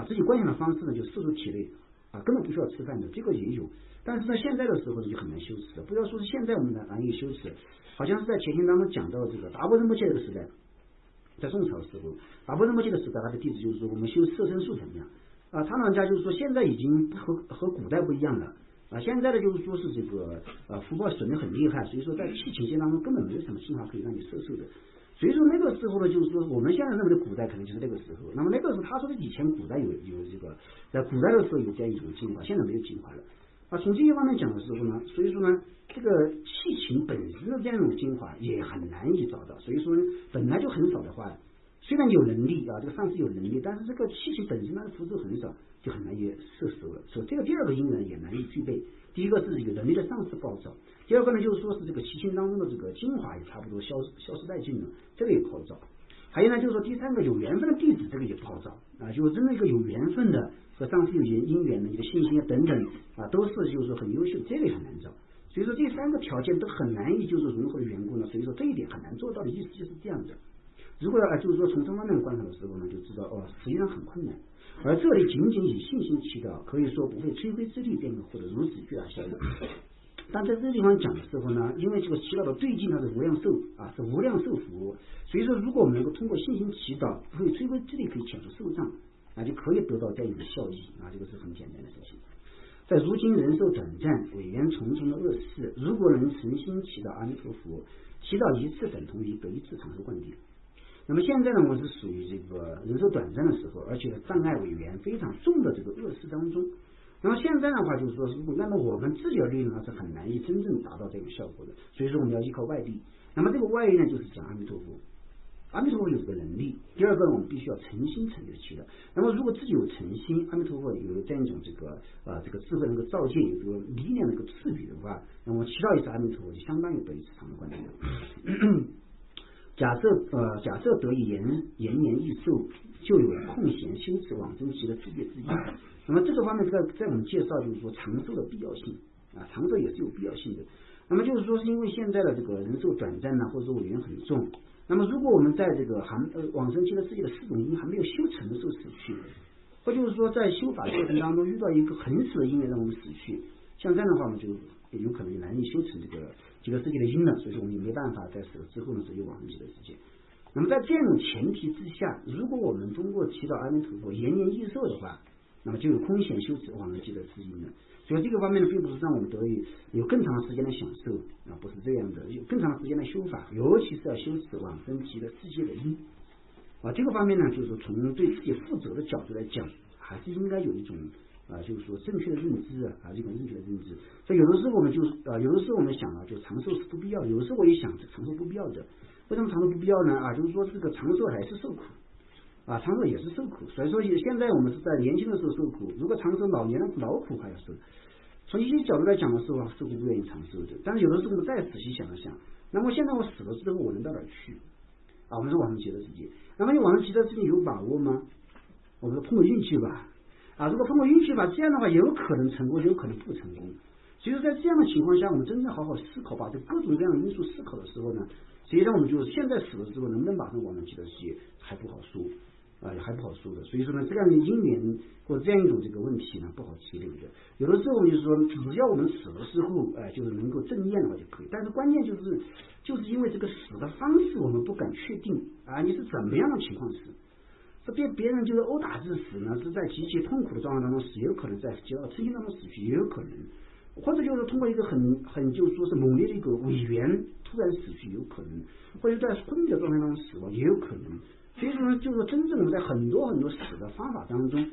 自己观想的方式呢，就摄入体内根本不需要吃饭的，这个也有。但是在现在的时候呢，就很难修持了。不要说是现在我们难以修持，好像是在前天当中讲到这个达波仁波切这个时代，在宋朝的时候，达波仁波切的时代，他的弟子就是说我们修摄身术怎么样他老人家就是说现在已经和古代不一样了现在的就是说是这个福报损得很厉害，所以说在气情界当中根本没有什么精华可以让你摄受的。所以说那个时候呢，就是说我们现在认为的古代可能就是那个时候。那么那个时候他说的以前古代有这个在古代的时候有这样一种精华，现在没有精华了从这一方面讲的时候呢，所以说呢，这个气情本身的这样一种精华也很难以找到。所以说呢，本来就很少的话，虽然有能力这个上师有能力，但是这个气情本身它的福寿很少，就很难以摄受了。所以这个第二个因缘也难以具备。第一个是有能力的上师不好找，第二个呢就是说是这个气情当中的这个精华也差不多消失殆尽了，这个也不好找。还有呢，就是说第三个有缘分的弟子，这个也不好找啊，就是真的一个有缘分的和上司有姻缘的一个信心啊等等啊，都是就是说很优秀，这个也很难找。所以说这三个条件都很难以就是融合的缘故呢，所以说这一点很难做到的意思就是这样的。如果就是说从这方面观察的时候呢，就知道实际上很困难。而这里仅仅以信心祈祷，可以说不会吹灰之力便可获得如此巨大效益。但在这个地方讲的时候呢，因为这个祈祷的对境它是无量寿啊，是无量寿福，所以说如果我们能够通过信心祈祷，不会吹灰之力可以遣除寿障啊，就可以得到这样一个效益啊，这个是很简单的事情。在如今人寿短暂、委员重重的恶世，如果能诚心祈祷阿弥陀佛，祈祷一次等同于得一次长寿灌顶。那么现在呢，我们是属于这个人寿短暂的时候，而且障碍委员非常重的这个恶世当中。那么现在的话，就是说，如果按照我们自己的力量是很难以真正达到这种效果的，所以说我们要依靠外力。那么这个外力呢，就是讲阿弥陀佛。阿弥陀佛有这个能力。第二个，我们必须要诚心诚意的祈祷。那么如果自己有诚心，阿弥陀佛有这样一种这个智慧能够照见，有这个力量能够赐予的话，那么祈祷一次阿弥陀佛就相当于得一次长寿灌顶了。假设得以延年益寿，就有空闲修持往生极乐世界之意。那么这个方面在我们介绍就是说长寿的必要性啊，长寿也是有必要性的。那么就是说是因为现在的这个人寿短暂呢，或者说委员很重。那么如果我们在这个往生极乐世界的四种因还没有修成的时候死去，或就是说在修法过程当中遇到一个很死的因缘让我们死去，像这样的话我们就有可能难以修成这个极乐世界的因了，所以说我们也没办法在死了之后呢只有往生极乐世界。那么在这种前提之下，如果我们通过祈祷阿弥陀佛延年益寿的话，那么就有空闲修持往生极乐之因了。所以这个方面呢，并不是让我们得以有更长时间的享受啊，不是这样的，有更长时间的修法，尤其是要修持往生极乐世界的因啊。这个方面呢，就是从对自己负责的角度来讲，还是应该有一种就是说正确的认知啊，这种正确的认知。所以有的时候我们有的时候我们想就长寿是不必要的，有的时候我也想长寿不必要的。为什么长寿不必要呢？就是说这个长寿还是受苦啊，长寿也是受苦。所以说现在我们是在年轻的时候受苦，如果长寿老年的劳苦还要受。从一些角度来讲的时候似乎不愿意长寿的。但是有的时候我们再仔细想一想，那么现在我死了之后我能到哪儿去啊？我们说往生极乐世界，那么你往生极乐世界有把握吗？我们说碰个运气吧啊，如果碰个运气吧，这样的话也有可能成功，也有可能不成功。所以说在这样的情况下，我们真正好好思考，把这各种各样的因素思考的时候呢，实际上我们就现在死了之后能不能马上往生极乐世界还不好说还不好说的。所以说呢，这样的因缘或者这样一种这个问题呢不好提的。有的时候我们就说，只要我们死了之后就是能够正念的话就可以。但是关键就是因为这个死的方式我们不敢确定你是怎么样的情况死。这别人就是殴打致死呢，是在极其痛苦的状态当中死，也有可能在极乐痴心当中死去，也有可能。或者就是通过一个很就是说是猛烈的一个委员突然死去，有可能，或者在昏迷的状态当中死亡，也有可能。所以说呢，就是真正我们在很多死的方法当中，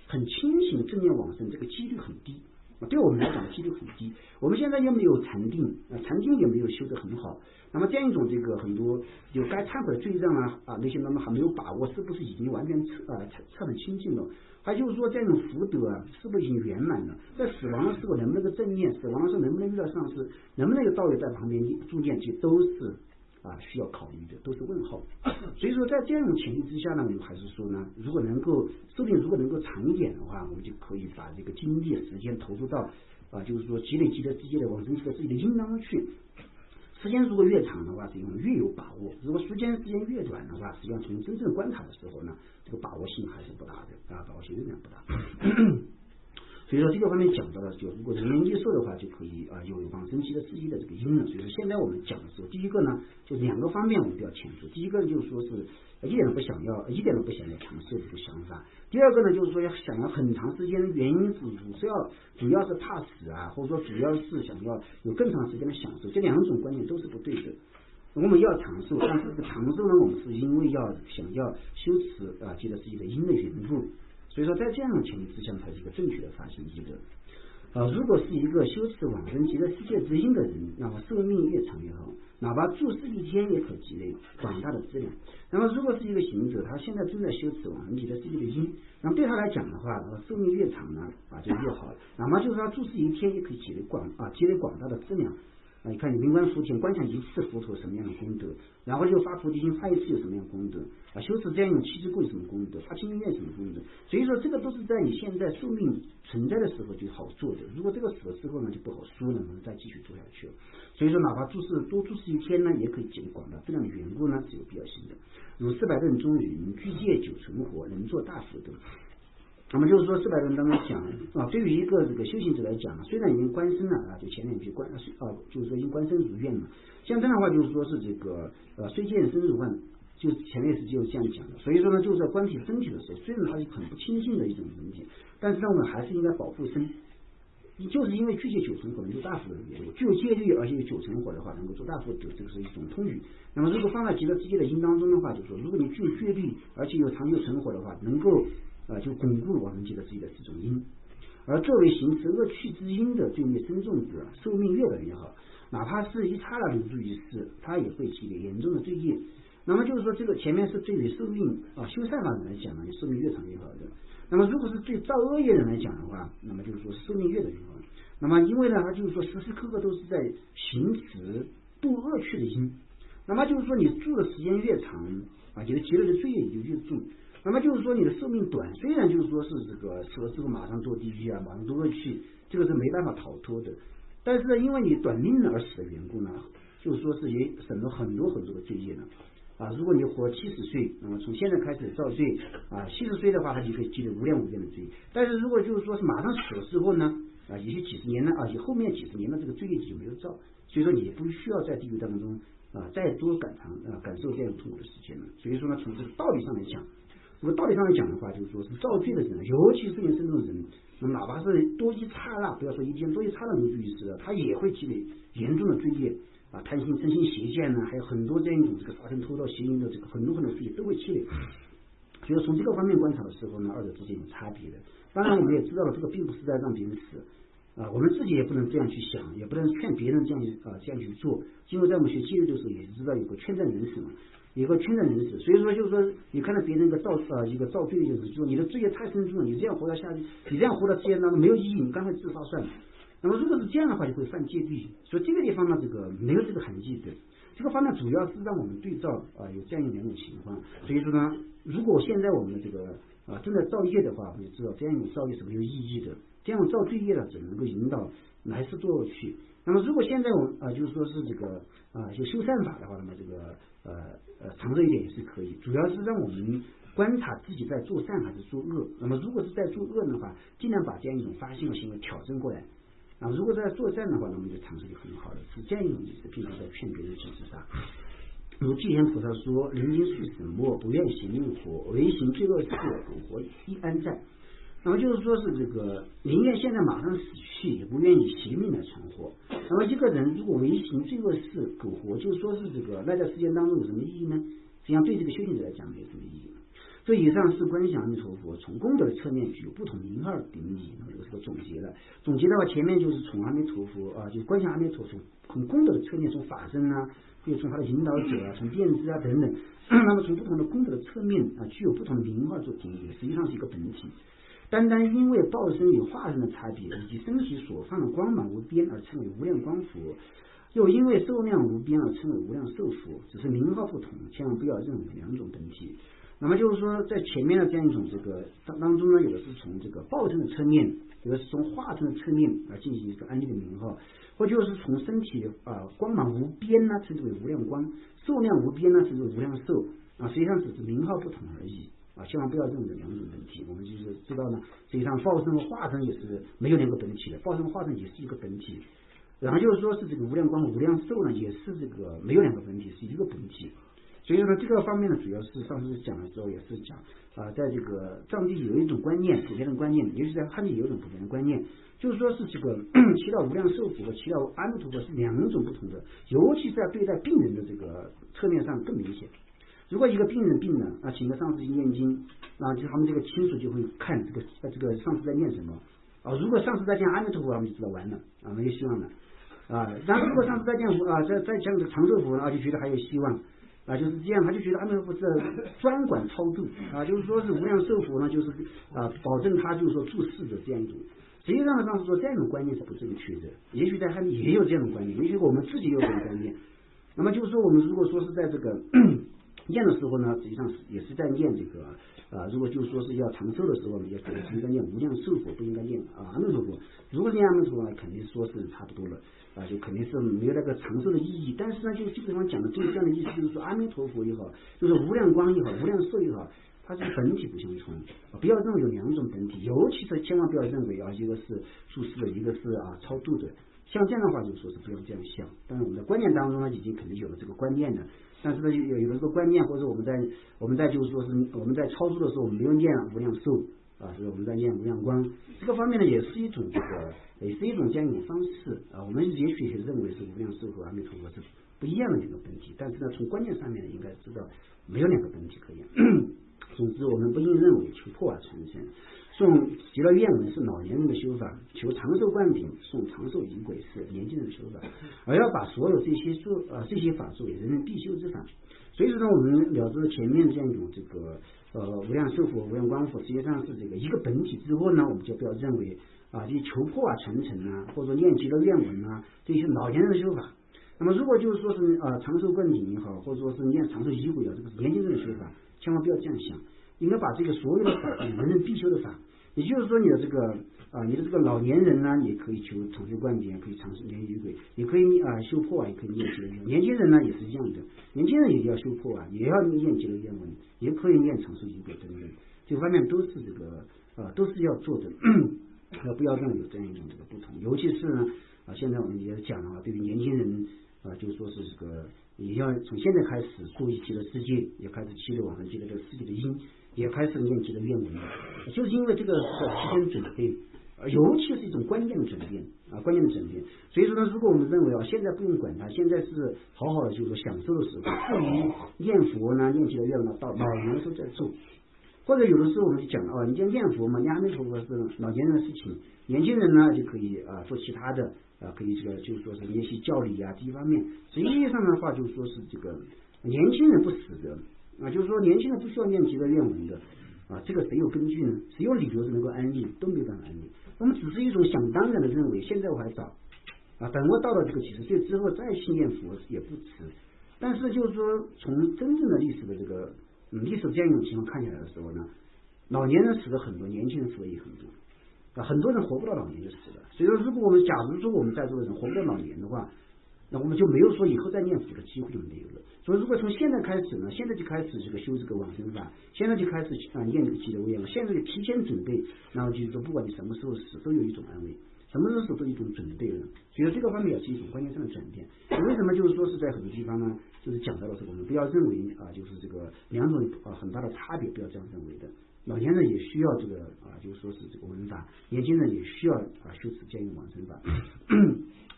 很清醒正念往生，这个几率很低。对我们来讲，几率很低。我们现在又没有禅定，禅定也没有修得很好。那么这样一种这个很多有该忏悔的罪障那些那么还没有把握，是不是已经完全彻底清净了？还就是说，这种福德是不是已经圆满了？在死亡的时候能不能够正念？死亡的时候能不能遇到上师？能不能有道友在旁边助念？其实都是需要考虑的，都是问号。所以说在这种前提之下呢，我们还是说呢，如果能够寿命如果能够长一点的话，我们就可以把这个精力时间投入到就是说积累极乐世界的往生极乐世界的因当中去。时间如果越长的话，实际上越有把握；如果时间越短的话，实际上从真正观察的时候呢，这个把握性还是不大的把握性仍然不大。所以说这个方面讲到了，就如果人年益寿的话，就可以有往生极乐世界的这个因了。所以说现在我们讲的时候，第一个呢，就两个方面我们比较清楚。第一个就是说是一点都不想要长寿这个想法。第二个呢，就是说想要很长时间的原因是主要是怕死或者说主要是想要有更长时间的享受。这两种观念都是不对的。我们要长寿，但是这个长寿呢，我们是因为想要修持极乐世界的因的缘故。所以说在这样的前提之下才是一个正确的发心极乐。如果是一个修持往生极乐世界之因的人，那么寿命越长越好，哪怕住世一天也可积累广大的资粮。那么如果是一个行者，他现在正在修持往生极乐世界的因，那么对他来讲的话，寿命越长呢就越好，哪怕就是他住世一天也可以积累广大的资粮。你看你灵观福田，观想一次佛陀什么样的功德，然后就发菩提心发一次有什么样的功德修持这样一种七支过有什么功德，发清净愿什么功德。所以说这个都是在你现在寿命存在的时候就好做的，如果这个死了之后呢就不好说了，我们再继续做下去了。所以说哪怕多注释一天呢，也可以减广大这样的缘故呢是有必要性的。如400论中云，具戒久存活，能做大福德。那么就是说400论当中讲对于一个这个修行者来讲，虽然已经观身了就前面去观就是说已经观身如愿嘛，像这样的话就是说是这个虽见身如幻，就是前面是就是这样讲的。所以说呢，就是在观体身体的时候，虽然它是很不清净的一种人体，但是呢我们还是应该保护身。就是因为具戒久存活能做大福德的缘故，具有戒律而且有久存活的话，能够做大福德，这个是一种通语。那么如果放在极乐世界的因当中的话，就是说如果你具有戒律而且有长久存活的话，能够就巩固我们极乐世界的4种因。而作为行持恶趣之因的罪孽深重者，寿命越短越好，哪怕是一刹那留住于世，他也会积累严重的罪业。那么就是说这个前面是对于寿命修善法人来讲呢，寿命越长越好的。那么如果是对造恶业人来讲的话，那么就是说寿命越短越好。那么因为呢他就是说时时刻刻都是在行持度恶趣的因，那么就是说你住的时间越长你的积累的罪业也就越重。那么就是说你的寿命短，虽然就是说是这个死了之后马上堕地狱马上堕恶趣，这个是没办法逃脱的，但是呢因为你短命而死的缘故呢，就是说是也省了很多很多的罪业呢如果你活70岁，那么从现在开始造罪70岁的话，他就可以积累无量无边的罪。但是如果就是说是马上死了之后呢有些几十年呢后面几十年的这个罪业就没有造，所以说你也不需要在地狱当中再多感受这样痛苦的时间了。所以说呢，从这个道理上来讲，如果道理上来讲的话，就是说是造罪的人，尤其是严重的人，那么哪怕是多一刹那，不要说一天，多一刹那留住于世他也会积累严重的罪业贪心嗔心邪见呢，还有很多这样一种这个杀生偷盗邪淫的这个很多罪业都会积累。所以从这个方面观察的时候呢，二者之间有差别的。当然我们也知道了，这个并不是在让别人死我们自己也不能这样去想，也不能劝别人这样去做。因为在我们学纪律的时候也知道有个劝善人士嘛，有个劝善人士。所以说就是说你看到别人一个造罪的就是说你的罪业太深重了，你这样活到下去，你这样活到世界当中没有意义，你干脆自杀算了。那么如果是这样的话，就会犯戒律。所以这个地方呢，这个没有这个痕迹的。这个方面主要是让我们对照有这样2种情况。所以说呢，如果现在我们的这个正在造业的话，我们就知道这样一种造业是没有意义的。这样造罪业呢，只能够引导来世堕恶趣。那么如果现在我们就是说是这个就修善法的话，那么这个长寿一点也是可以。主要是让我们观察自己在做善还是做恶。那么如果是在做恶的话，尽量把这样一种发心的行为挑正过来。如果在做善的话，那么就长寿就很好了，是这样一种意思，并不是在劝别人去自杀。如寂天菩萨说：“人间岁死末，不愿行命活，唯行罪恶事，苟活亦安在。”那么就是说是这个宁愿现在马上死去，也不愿意惜命来存活。那么一个人如果唯行罪恶事，苟活，就是说是这个赖在世间当中有什么意义呢？实际上对这个修行者来讲没有什么意义。这以上是观想阿弥陀佛从功德的侧面具有不同名号定义。那么这个是个总结了。总结的话，前面就是从阿弥陀佛就是观想阿弥陀佛从功德的侧面，从法身又从他的引导者从遍知等等，那么从不同的功德的侧面具有不同的名号做定义，实际上是一个本体。单单因为报身与化身的差别，以及身体所放的光芒无边而称为无量光佛，又因为寿量无边而称为无量寿佛，只是名号不同，千万不要认为2种本体。那么就是说，在前面的这样一种这个当中呢，有的是从这个报身的侧面，有的是从化身的侧面进行一个安利的名号，或就是从身体光芒无边呢称之为无量光，寿量无边呢称之为无量寿实际上只是名号不同而已千万不要认为2种本体。我们就是知道呢，实际上报身和化身也是没有2个本体的，报身和化身也是一个本体。然后就是说是这个无量光和无量寿呢，也是这个没有2个本体，是一个本体。所以说这个方面呢，主要是上次讲的时候也是讲在这个藏地有一种观念，普遍的观念，尤其在汉地有一种普遍的观念，就是说是这个祈祷无量寿佛和祈祷阿弥陀佛是2种不同的，尤其是在对待病人的这个侧面上更明显。如果一个病人病了请个上师去念经，就他们这个亲属就会看这个上师在念什么如果上师在讲阿弥陀佛，他们就知道完了没有希望了然后如果上师在讲在讲这个长寿佛就觉得还有希望就是这样，他就觉得阿弥陀佛是专管超度就是说是无量寿佛呢，就是保证他就是说住世的这样一种。实际上呢，上次说这样一种观念是不正确的，也许在汉地也有这样的观念，也许我们自己也有这种观念。那么就是说，我们如果说是在这个念的时候呢，实际上也是在念这个如果就是说是要长寿的时候，也可能是应该念无量寿佛，不应该念阿弥陀佛。如果是念阿弥陀佛呢，肯定说是差不多了就肯定是没有那个长寿的意义。但是呢，就基本上讲的就是这样的意思，就是说阿弥陀佛也好，就是无量光也好，无量寿也好，它是本体不相冲不要认为有两种本体，尤其是千万不要认为一个是注释的，一个是超度的。像这样的话，就说是不要这样想。但是我们在观念当中呢，已经肯定有了这个观念的。但是呢，有了这个观念，或者我们在就是说是我们在超度的时候，我们没有念无量寿是我们在念无量光。这个方面呢，也是一种也是一种这样一种方式我们也许也认为是无量寿和阿弥陀佛是不一样的两个本体，但是呢，从观念上面应该知道没有两个本体可言。总之，我们不应认为求破传承。诵极乐愿文是老年人的修法，求长寿灌顶诵长寿仪轨是年轻人的修法，而要把所有这些法作为人人必修之法。所以说呢，我们了知前面这样一种这个无量寿佛、无量光佛，实际上是这个一个本体之后呢，我们就不要认为这些求破传承或者说念极乐愿文这些老年人的修法。那么如果就是说是长寿灌顶也好，或者说是念长寿仪轨这个是年轻人的修法，千万不要这样想，应该把这个所有的法人人必修的法。也就是说，你的这个老年人呢，也可以求长寿灌顶，也可以长寿念仪轨，也可以修破也可以念极乐愿。年轻人呢也是一样的，年轻人也要修破也要念极乐愿文，也可以念长寿仪轨等等，这方面都是这个都是要做的，不要认为有这样一种这个不同。尤其是呢现在我们也讲了对于年轻人就说是这个也要从现在开始注意极乐世界，也开始期待往生极乐这个世界的因，也开始念极乐愿文了，就是因为这个是提前准备，尤其是一种观念的转变观念的转变。所以说呢，如果我们认为现在不用管它，现在是好好的就是说享受的时候，至于念佛呢、念极乐愿文到老年的时候再做。或者有的时候我们就讲你就念佛嘛，念阿弥陀佛是老年人的事情，年轻人呢就可以做其他的可以这个就是说是练习教理这一方面。实际上的话就是说是这个年轻人不死的就是说年轻人不需要念极乐愿文的这个谁有根据呢？谁有理由是能够安利？都没有办法安利。我们只是一种想当然的认为，现在我还早等我到了这个几十岁之后再去念佛也不迟。但是就是说从真正的历史的这个历史这样一种情况看起来的时候呢，老年人死了很多，年轻人死了也很多很多人活不到老年就死了。所以说，如果我们假如说我们在座的人活不到老年的话，那我们就没有说以后再念佛的机会就没有了。所以如果从现在开始呢，现在就开始这个修这个往生法，现在就开始念这个极乐愿文，现在就提前准备，然后就是说不管你什么时候死都有一种安慰，什么时候死都有一种准备了。所以这个方面也是一种观念上的转变。为什么就是说是在很多地方呢，就是讲到的是我们不要认为就是这个两种很大的差别，不要这样认为的。老年人也需要这个就是说是这个闻法，年轻人也需要修持这样一种往生法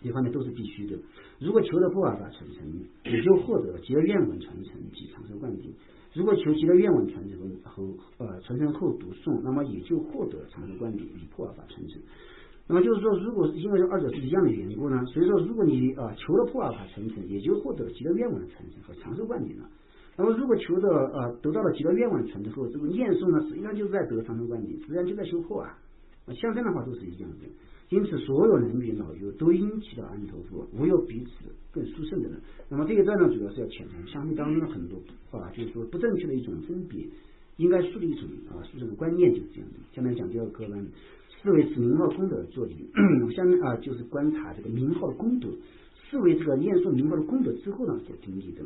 这方面都是必须的。如果求了破法传承，也就获得极乐愿文传承及长寿灌顶；如果求极乐愿文传承后读诵，那么也就获得长寿灌顶与破法传承。那么就是说，如果是因为二者是一样的缘故呢，所以说如果你求了破法传承，也就获得极乐愿文传承和长寿灌顶了。那么如果求的得到了极乐愿文传承后，这个念诵呢，实际上就是在得长寿灌顶，实际上就在修破像这样的话都是一样的。因此所有男女老幼都应祈祷阿弥陀佛，无有比此更殊胜的人。那么这一段呢，主要是要浅谈相对当中的很多就是说不正确的一种分别，应该树立一种树立的观念，就是这样的。下面讲第二个课文，视为此名号功德作礼下面就是观察这个名号的功德，视为这个念诵名号的功德之后呢所定义的。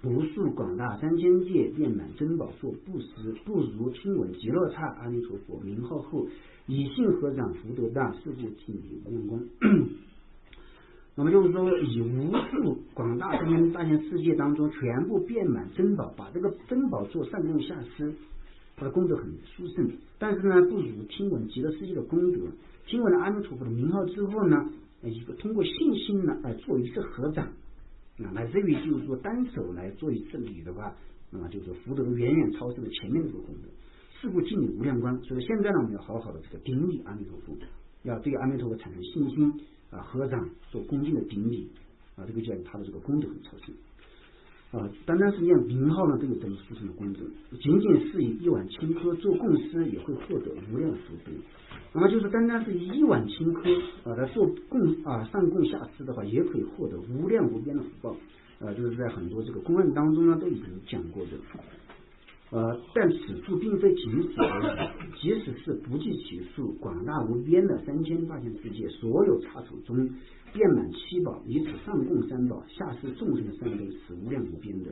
无数广大3000界遍满珍宝所布施，不如听闻极乐刹阿弥陀佛名号后，以信合掌福德大，事故尽离无量光。那么就是说，以无数广大大千世界当中全部遍满珍宝，把这个珍宝做善供下施，它的功德很殊胜。但是呢，不如听闻极乐世界的功德，听闻了阿弥陀佛的名号之后呢，一个通过信心呢做一次合掌。乃至于就是说单手来做一次礼的话，那么就是说福德远远超胜了前面这个功德，事故尽离无量光。所以现在呢，我们要好好的这个顶礼阿弥陀佛，要对阿弥陀佛产生信心合掌做恭敬的顶礼这个叫他的这个功德很超胜。单单是念名号呢都有这么殊胜的功德，仅仅是以一碗青稞做供施也会获得无量福德。那么就是单单是以一碗青稞来做上供下施的话，也可以获得无量无边的福报。就是在很多这个公案当中呢都已经讲过的。但此处并非仅此而已，即使是不计其数、广大无边的3000大千世界，所有刹土中遍满七宝，以此上供三宝，下施众生的善根是无量无边的。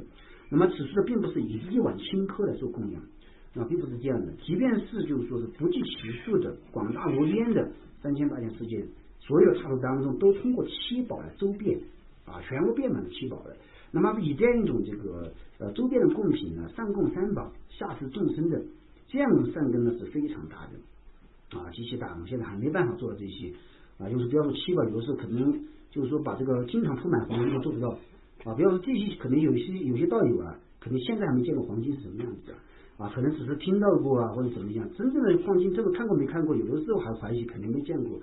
那么此处的并不是以一碗青稞来做供养，并不是这样的。即便是就是说是不计其数的广大无边的3000大千世界，所有的刹土当中都通过七宝来周遍，全部遍满了七宝了。那么以这样一种这个周边的贡品呢，上供三宝，下施众生的这样的善根呢是非常大的极其大。我们现在还没办法做到这些就是不要说七宝，有的时候可能就是说把这个经常铺满黄金都做不到不要说这些，可能有些道友可能现在还没见过黄金是什么样子可能只是听到过或者怎么样，真正的黄金这个看过没看过，有的时候还怀疑肯定没见过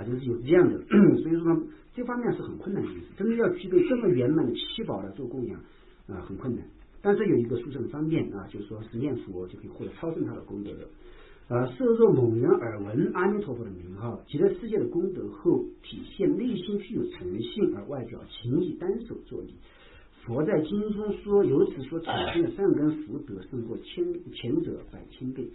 就是有这样的所以说呢这方面是很困难的，真的要具备这么圆满的七宝来做供养很困难。但是有一个殊胜的方便就是说是念佛就可以获得超胜他的功德的。设若某人耳闻阿弥陀佛的名号，极乐世界的功德后，体现内心具有诚信，而外表勤以单手作礼。佛在经中说，由此所产生的善根福德胜过前者100,000倍。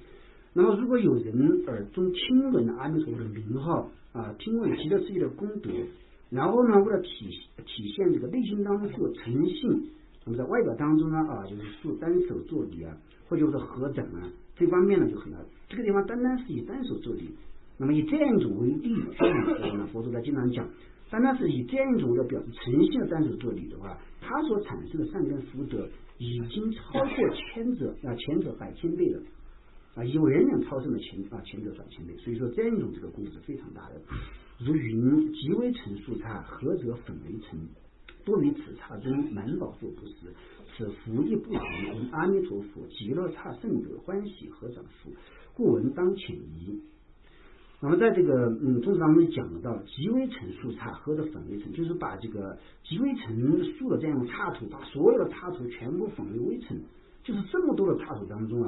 那么如果有人耳中听闻阿弥陀佛的名号听闻极乐世界的功德，然后呢为了体现这个内心当中具有诚信，那么在外表当中呢就是单手作礼或者是合掌这方面呢就很这个地方单单是以单手作礼。那么以这样一种为例佛陀在经常讲，单单是以这样一种的表示诚信的单手作礼的话，他所产生的善根福德已经超过前者100,000倍了有远远超胜的前者100,000倍。所以说这样一种这个功德是非常大的。如云极微尘数刹，何者粉为尘？多于此刹中满宝做布施，此福亦不同。闻阿弥陀佛极乐刹圣者欢喜合掌福，故闻当潜移。那么在这个宗旨当中讲到极微尘数刹，何者粉为尘？就是把这个极微尘数的这样的刹土，把所有的刹土全部粉为微尘，就是这么多的刹土当中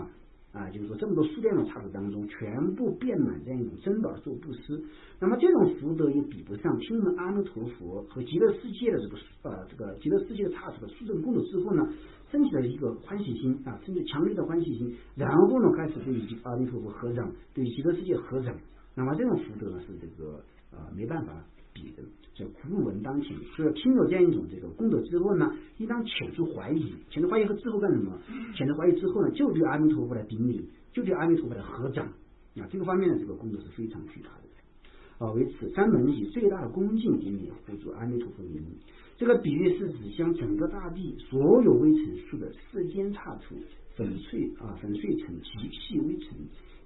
就是说这么多数量的刹土当中全部遍满这样一种珍宝做布施。那么这种福德也比不上听闻阿弥陀佛和极乐世界的这个极乐世界的刹土的殊胜功德之后呢，升起了一个欢喜心升起强烈的欢喜心，然后呢开始对于阿弥陀佛合掌，对于极乐世界合掌。那么这种福德呢是这个没办法比的，叫故闻当潜。所以听了这样一种这个功德之后呢，应当潜出怀疑，潜出怀疑和之后干什么？潜出怀疑之后呢，就对阿弥陀佛来顶礼，就对阿弥陀佛来合掌这个方面的这个功德是非常巨大的为此三门以最大的恭敬顶礼护住阿弥陀佛名。这个比喻是指将整个大地所有微尘数的世间刹土粉碎成极细微尘，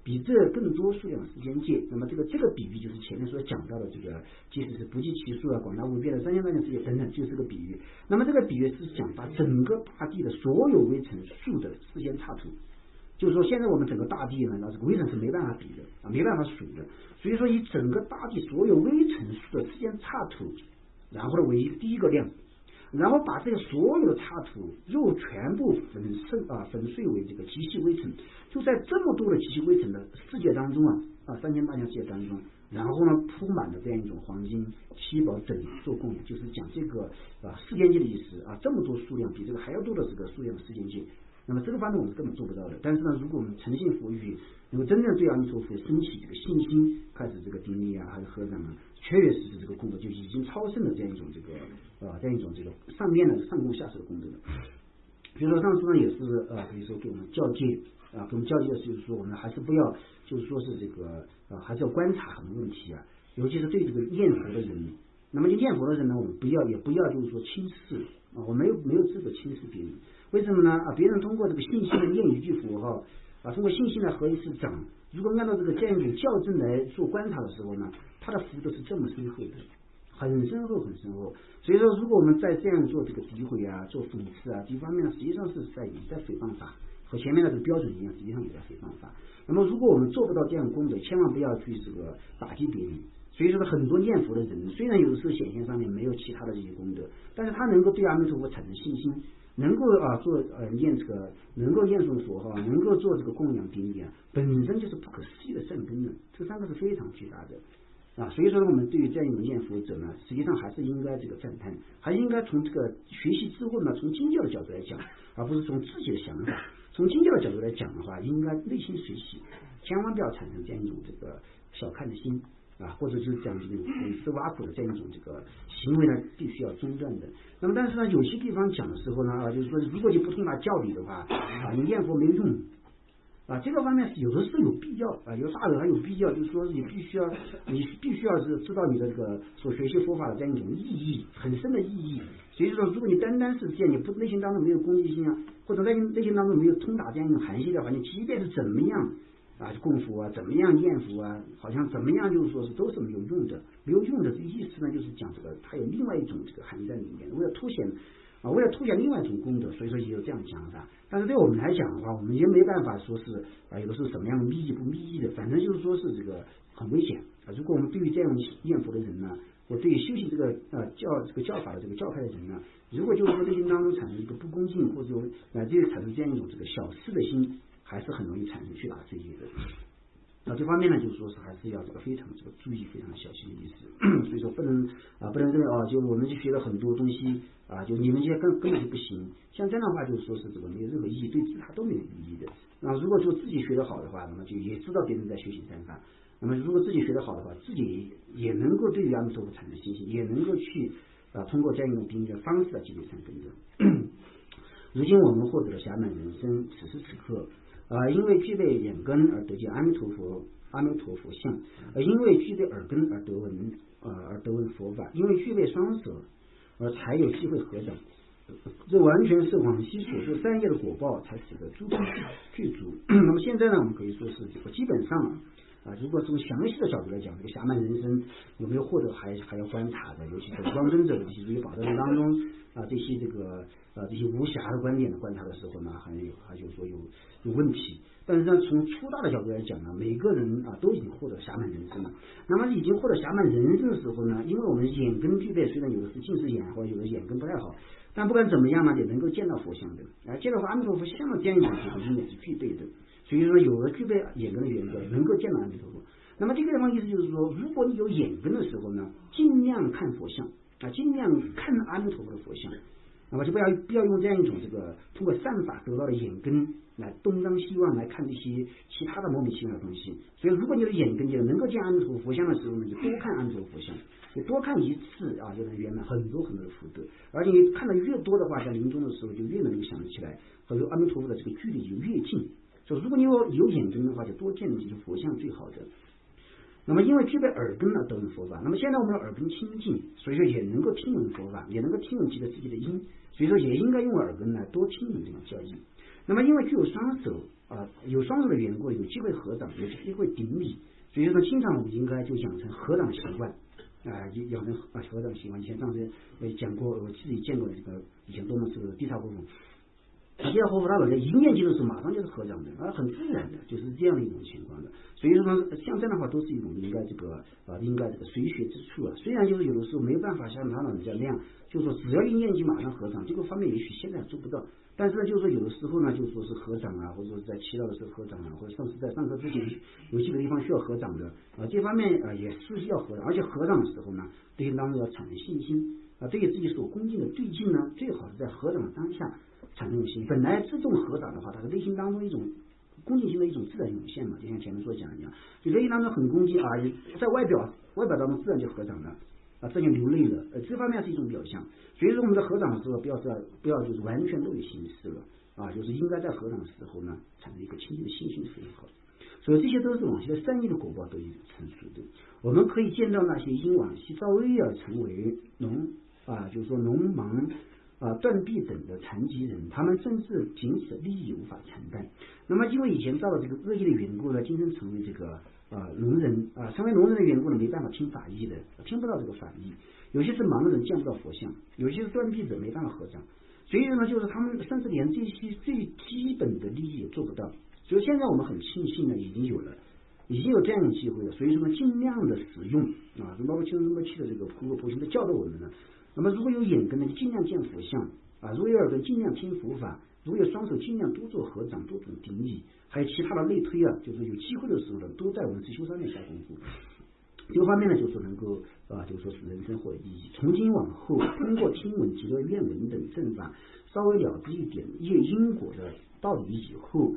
比这更多数量的世间界。那么这个比喻就是前面所讲到的这个，即使是不计其数广大无边的3000大千世界等等，就是个比喻。那么这个比喻是讲把整个大地的所有微尘数的世间刹土，就是说现在我们整个大地呢，这个微尘是没办法比的没办法数的。所以说以整个大地所有微尘数的世间刹土，然后呢为第一个量，然后把这个所有的刹土又全部粉碎为这个极细微尘。就在这么多的极细微尘的世界当中3000大千世界当中，然后呢铺满了这样一种黄金七宝整做供养，就是讲这个世间界的意思这么多数量，比这个还要多的这个数量的世间界。那么这个方面我们根本做不到的。但是呢，如果我们诚信佛语，能够真正对阿弥陀佛升起这个信心，开始这个顶礼还有合掌确实这个功德就已经超胜了这样一种这个上面的上供下施的功德了。比如说上次呢也是比如说给我们教诫给我们教诫的就是说我们还是不要就是说是这个还是要观察很多问题尤其是对这个念佛的人。那么就念佛的人呢，我们也不要就是说轻视我没有资格轻视别人。为什么呢别人通过这个信心的念一句佛号通过信心来合一次掌，如果按照这样一种校正来做观察的时候呢，他的福德是这么深厚的，很深厚。所以说如果我们在这样做这个诋毁做讽刺这一方面呢，实际上是在诽谤法，和前面的这个标准一样，实际上也在诽谤法。那么如果我们做不到这样的功德，千万不要去这个打击别人。所以说很多念佛的人虽然有的时候显现上面没有其他的这些功德，但是他能够对阿弥陀佛产生信心，能够做念这个，能够念诵佛号，能够做这个供养顶礼啊，本身就是不可思议的善根的，这三个是非常巨大的。所以说我们对于这样一种念佛者呢，实际上还是应该这个赞叹，还应该从这个学习之后呢，从经教的角度来讲，而不是从自己的想法。从经教的角度来讲的话，应该内心随喜，千万不要产生这样一种这个小看的心或者就是讲这种讽刺挖苦的这样一种这个行为呢，必须要中断的。那么但是呢，有些地方讲的时候呢就是说，如果你不通达教理的话你念佛没有用。这个方面有的时候有必要有大人还有必要，就是说你必须要是知道你的这个所学习佛法的这样一种意义，很深的意义。所以说，如果你单单是这样，你不内心当中没有恭敬心或者内心当中没有通达这样一种含义的话，你即便是怎么样供佛怎么样念佛好像怎么样就是说是都是没有用的。没有用的这个意思呢，就是讲这个它有另外一种这个含义在里面，为了凸显另外一种功德，所以说也有这样讲法。但是对我们来讲的话，我们也没办法说是有的是什么样的密意不密意的，反正就是说是这个很危险如果我们对于这样念佛的人呢，或对于修行这个教法的这个教派的人呢，如果就是说内心当中产生一个不恭敬，或者说就产生这样一种这个小事的心，还是很容易产生去打罪业的。这方面呢，就是说是还是要这个非常这个注意，非常小心的意思。所以说不能认为就我们就学了很多东西就你们这些根本就不行。像这样的话，就是说是这个没有任何意义，对自他都没有意义的。如果说自己学得好的话，那么就也知道别人在修行善法。那么如果自己学得好的话，自己也能够对于阿弥陀佛产生信心，也能够去通过这样一种定义的方式积累善根的。如今我们获得了暇满人生，此时此刻因为具备眼根而得见阿弥陀佛像，因为具备耳根而得闻佛法，因为具备双手而才有机会合掌。这完全是往昔所做善业的果报，才使得诸根具足。那么现在呢，我们可以说是这个基本上如果从详细的角度来讲，这个暇满人生有没有获得还要观察的，尤其是光真者的这些如意宝藏当中这些这些无暇的观点的观察的时候呢，还就是说有问题。但是呢，从粗大的角度来讲呢，每个人都已经获得暇满人生了。那么已经获得暇满人生的时候呢，因为我们眼根具备，虽然有的是近视眼或者有的眼根不太好，但不管怎么样呢，也能够见到佛像的见到阿弥陀佛像的这样一种机会应该是具备的。所以说，有了具备眼根的缘故，能够见到阿弥陀佛。那么这个地方意思就是说，如果你有眼根的时候呢，尽量看佛像尽量看阿弥陀佛的佛像。那么就不要用这样一种这个通过善法得到的眼根来东张西望来看这些其他的莫名其妙的东西。所以如果你的眼根就能够见阿弥陀佛像的时候呢，就多看阿弥陀佛像，就多看一次就能圆满很多很多的福德。而且你看的越多的话，在临终的时候就越能够想得起来和阿弥陀佛的这个距离就越近。所以如果你有眼根的话，就多见这些佛像最好的。那么因为具备耳根得闻佛法，那么现在我们的耳根清净，所以说也能够听闻佛法，也能够听闻记得自己的音，所以说也应该用耳根来多听闻这种教义。那么因为具有双手有双手的缘故，有机会合掌，有机会顶礼，所以说经常我们应该就养成合掌习惯养成合掌习惯。以前上次讲过，我自己见过这个以前多么是地煞活佛。第二活佛他老人一念经的时候马上就是合掌的很自然的，就是这样的一种情况的。所以说呢，像这样的话都是一种应该这个随学之处虽然就是有的时候没有办法像他老人家那样，就是说只要一念经马上合掌，这个方面也许现在做不到。但是呢，就是说有的时候呢，就是说是合掌或者说在祈祷的时候合掌或者上次在上课之前有几个地方需要合掌的这方面也是要合掌，而且合掌的时候呢，对当中要产生信心对于自己所恭敬的对境呢，最好是在合掌的当下产生信心。本来自动合掌的话，它是内心当中一种恭敬心的一种自然涌现嘛，就像前面所讲的一样，就内心当中很恭敬在外表当中自然就合掌了这就流泪了这方面是一种表象。所以说我们在合掌的时候不要就是完全漏于形式了就是应该在合掌的时候呢产生一个清净的信心是非常好的。所以这些都是往昔的善业的果报都已成熟的。我们可以见到那些因往昔造恶而成为就是说农盲断臂等的残疾人，他们甚至仅此利益无法承担。那么因为以前造了这个恶业的缘故呢，今生成为这个聋人成为聋人的缘故呢，没办法听法义的，听不到这个法义。有些是盲人见不到佛像，有些是断臂者没办法合掌，所以呢，就是他们甚至连这些最基本的利益也做不到。所以现在我们很庆幸呢，已经有这样的机会了。所以说呢，尽量的使用包括707的这个普贤的教导我们呢。那么如果有眼根呢，就尽量见佛像啊，如有耳根尽量听佛法，如有双手尽量多做合掌，多种顶礼，还有其他的类推啊，就是有机会的时候呢，都在文思修上面下功夫。这个方面呢，就是能够就是说是人生获得意义。从今往后，通过听闻极乐愿文等正法，稍微了知一点因果的道理以后，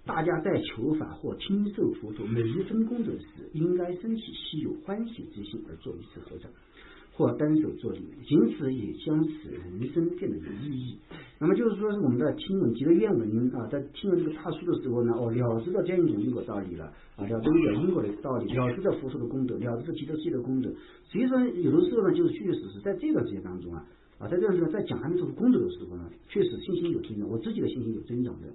大家在求法或听受佛陀每一分功德时，应该升起稀有欢喜之心而做一次合掌，或单手作礼，仅此也将使人生变得有意义。那么就是说，是我们在听闻极乐愿文啊，在听闻这个大书的时候呢，了知到这样一种因果道理了啊，了知了因果的道理，了知到佛陀的功德，了知到极乐世界的功德。所以说，有的时候呢，就是确确实实在这段时间当中啊，在这段时间在讲阿弥陀佛功德的时候呢，确实信心有增长，我自己的信心有增长的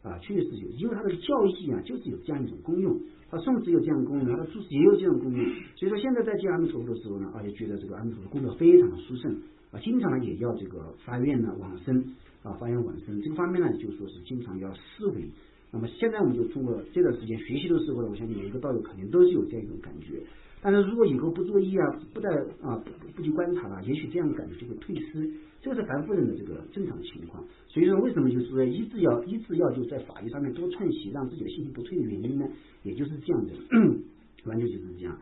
啊，确实有，因为它的教义啊，就是有这样一种功用。他诵持有这样的功用，他的注释也有这样的功用，所以说现在在见阿弥陀佛的时候呢，就觉得这个阿弥陀佛功德非常的殊胜啊，经常呢也要这个发愿呢往生啊，发愿往生这个方面呢，就说是经常要思维。那么现在我们就通过这段时间学习的时候呢，我相信每一个道友肯定都是有这样一种感觉。但是如果以后不作意不去观察了，也许这样的感觉就会退失，这个是凡夫人的这个正常情况。所以说，为什么就是说一直要就在法律上面多串习，让自己的信心不退的原因呢？也就是这样的，完全就是这样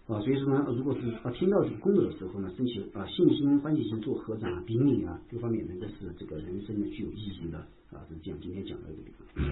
所以说呢，如果是听到这个功德的时候呢，升起信心、欢喜心，做合掌、顶礼这方面能够使这个人生呢具有意义的是这样。今天讲到这个地方。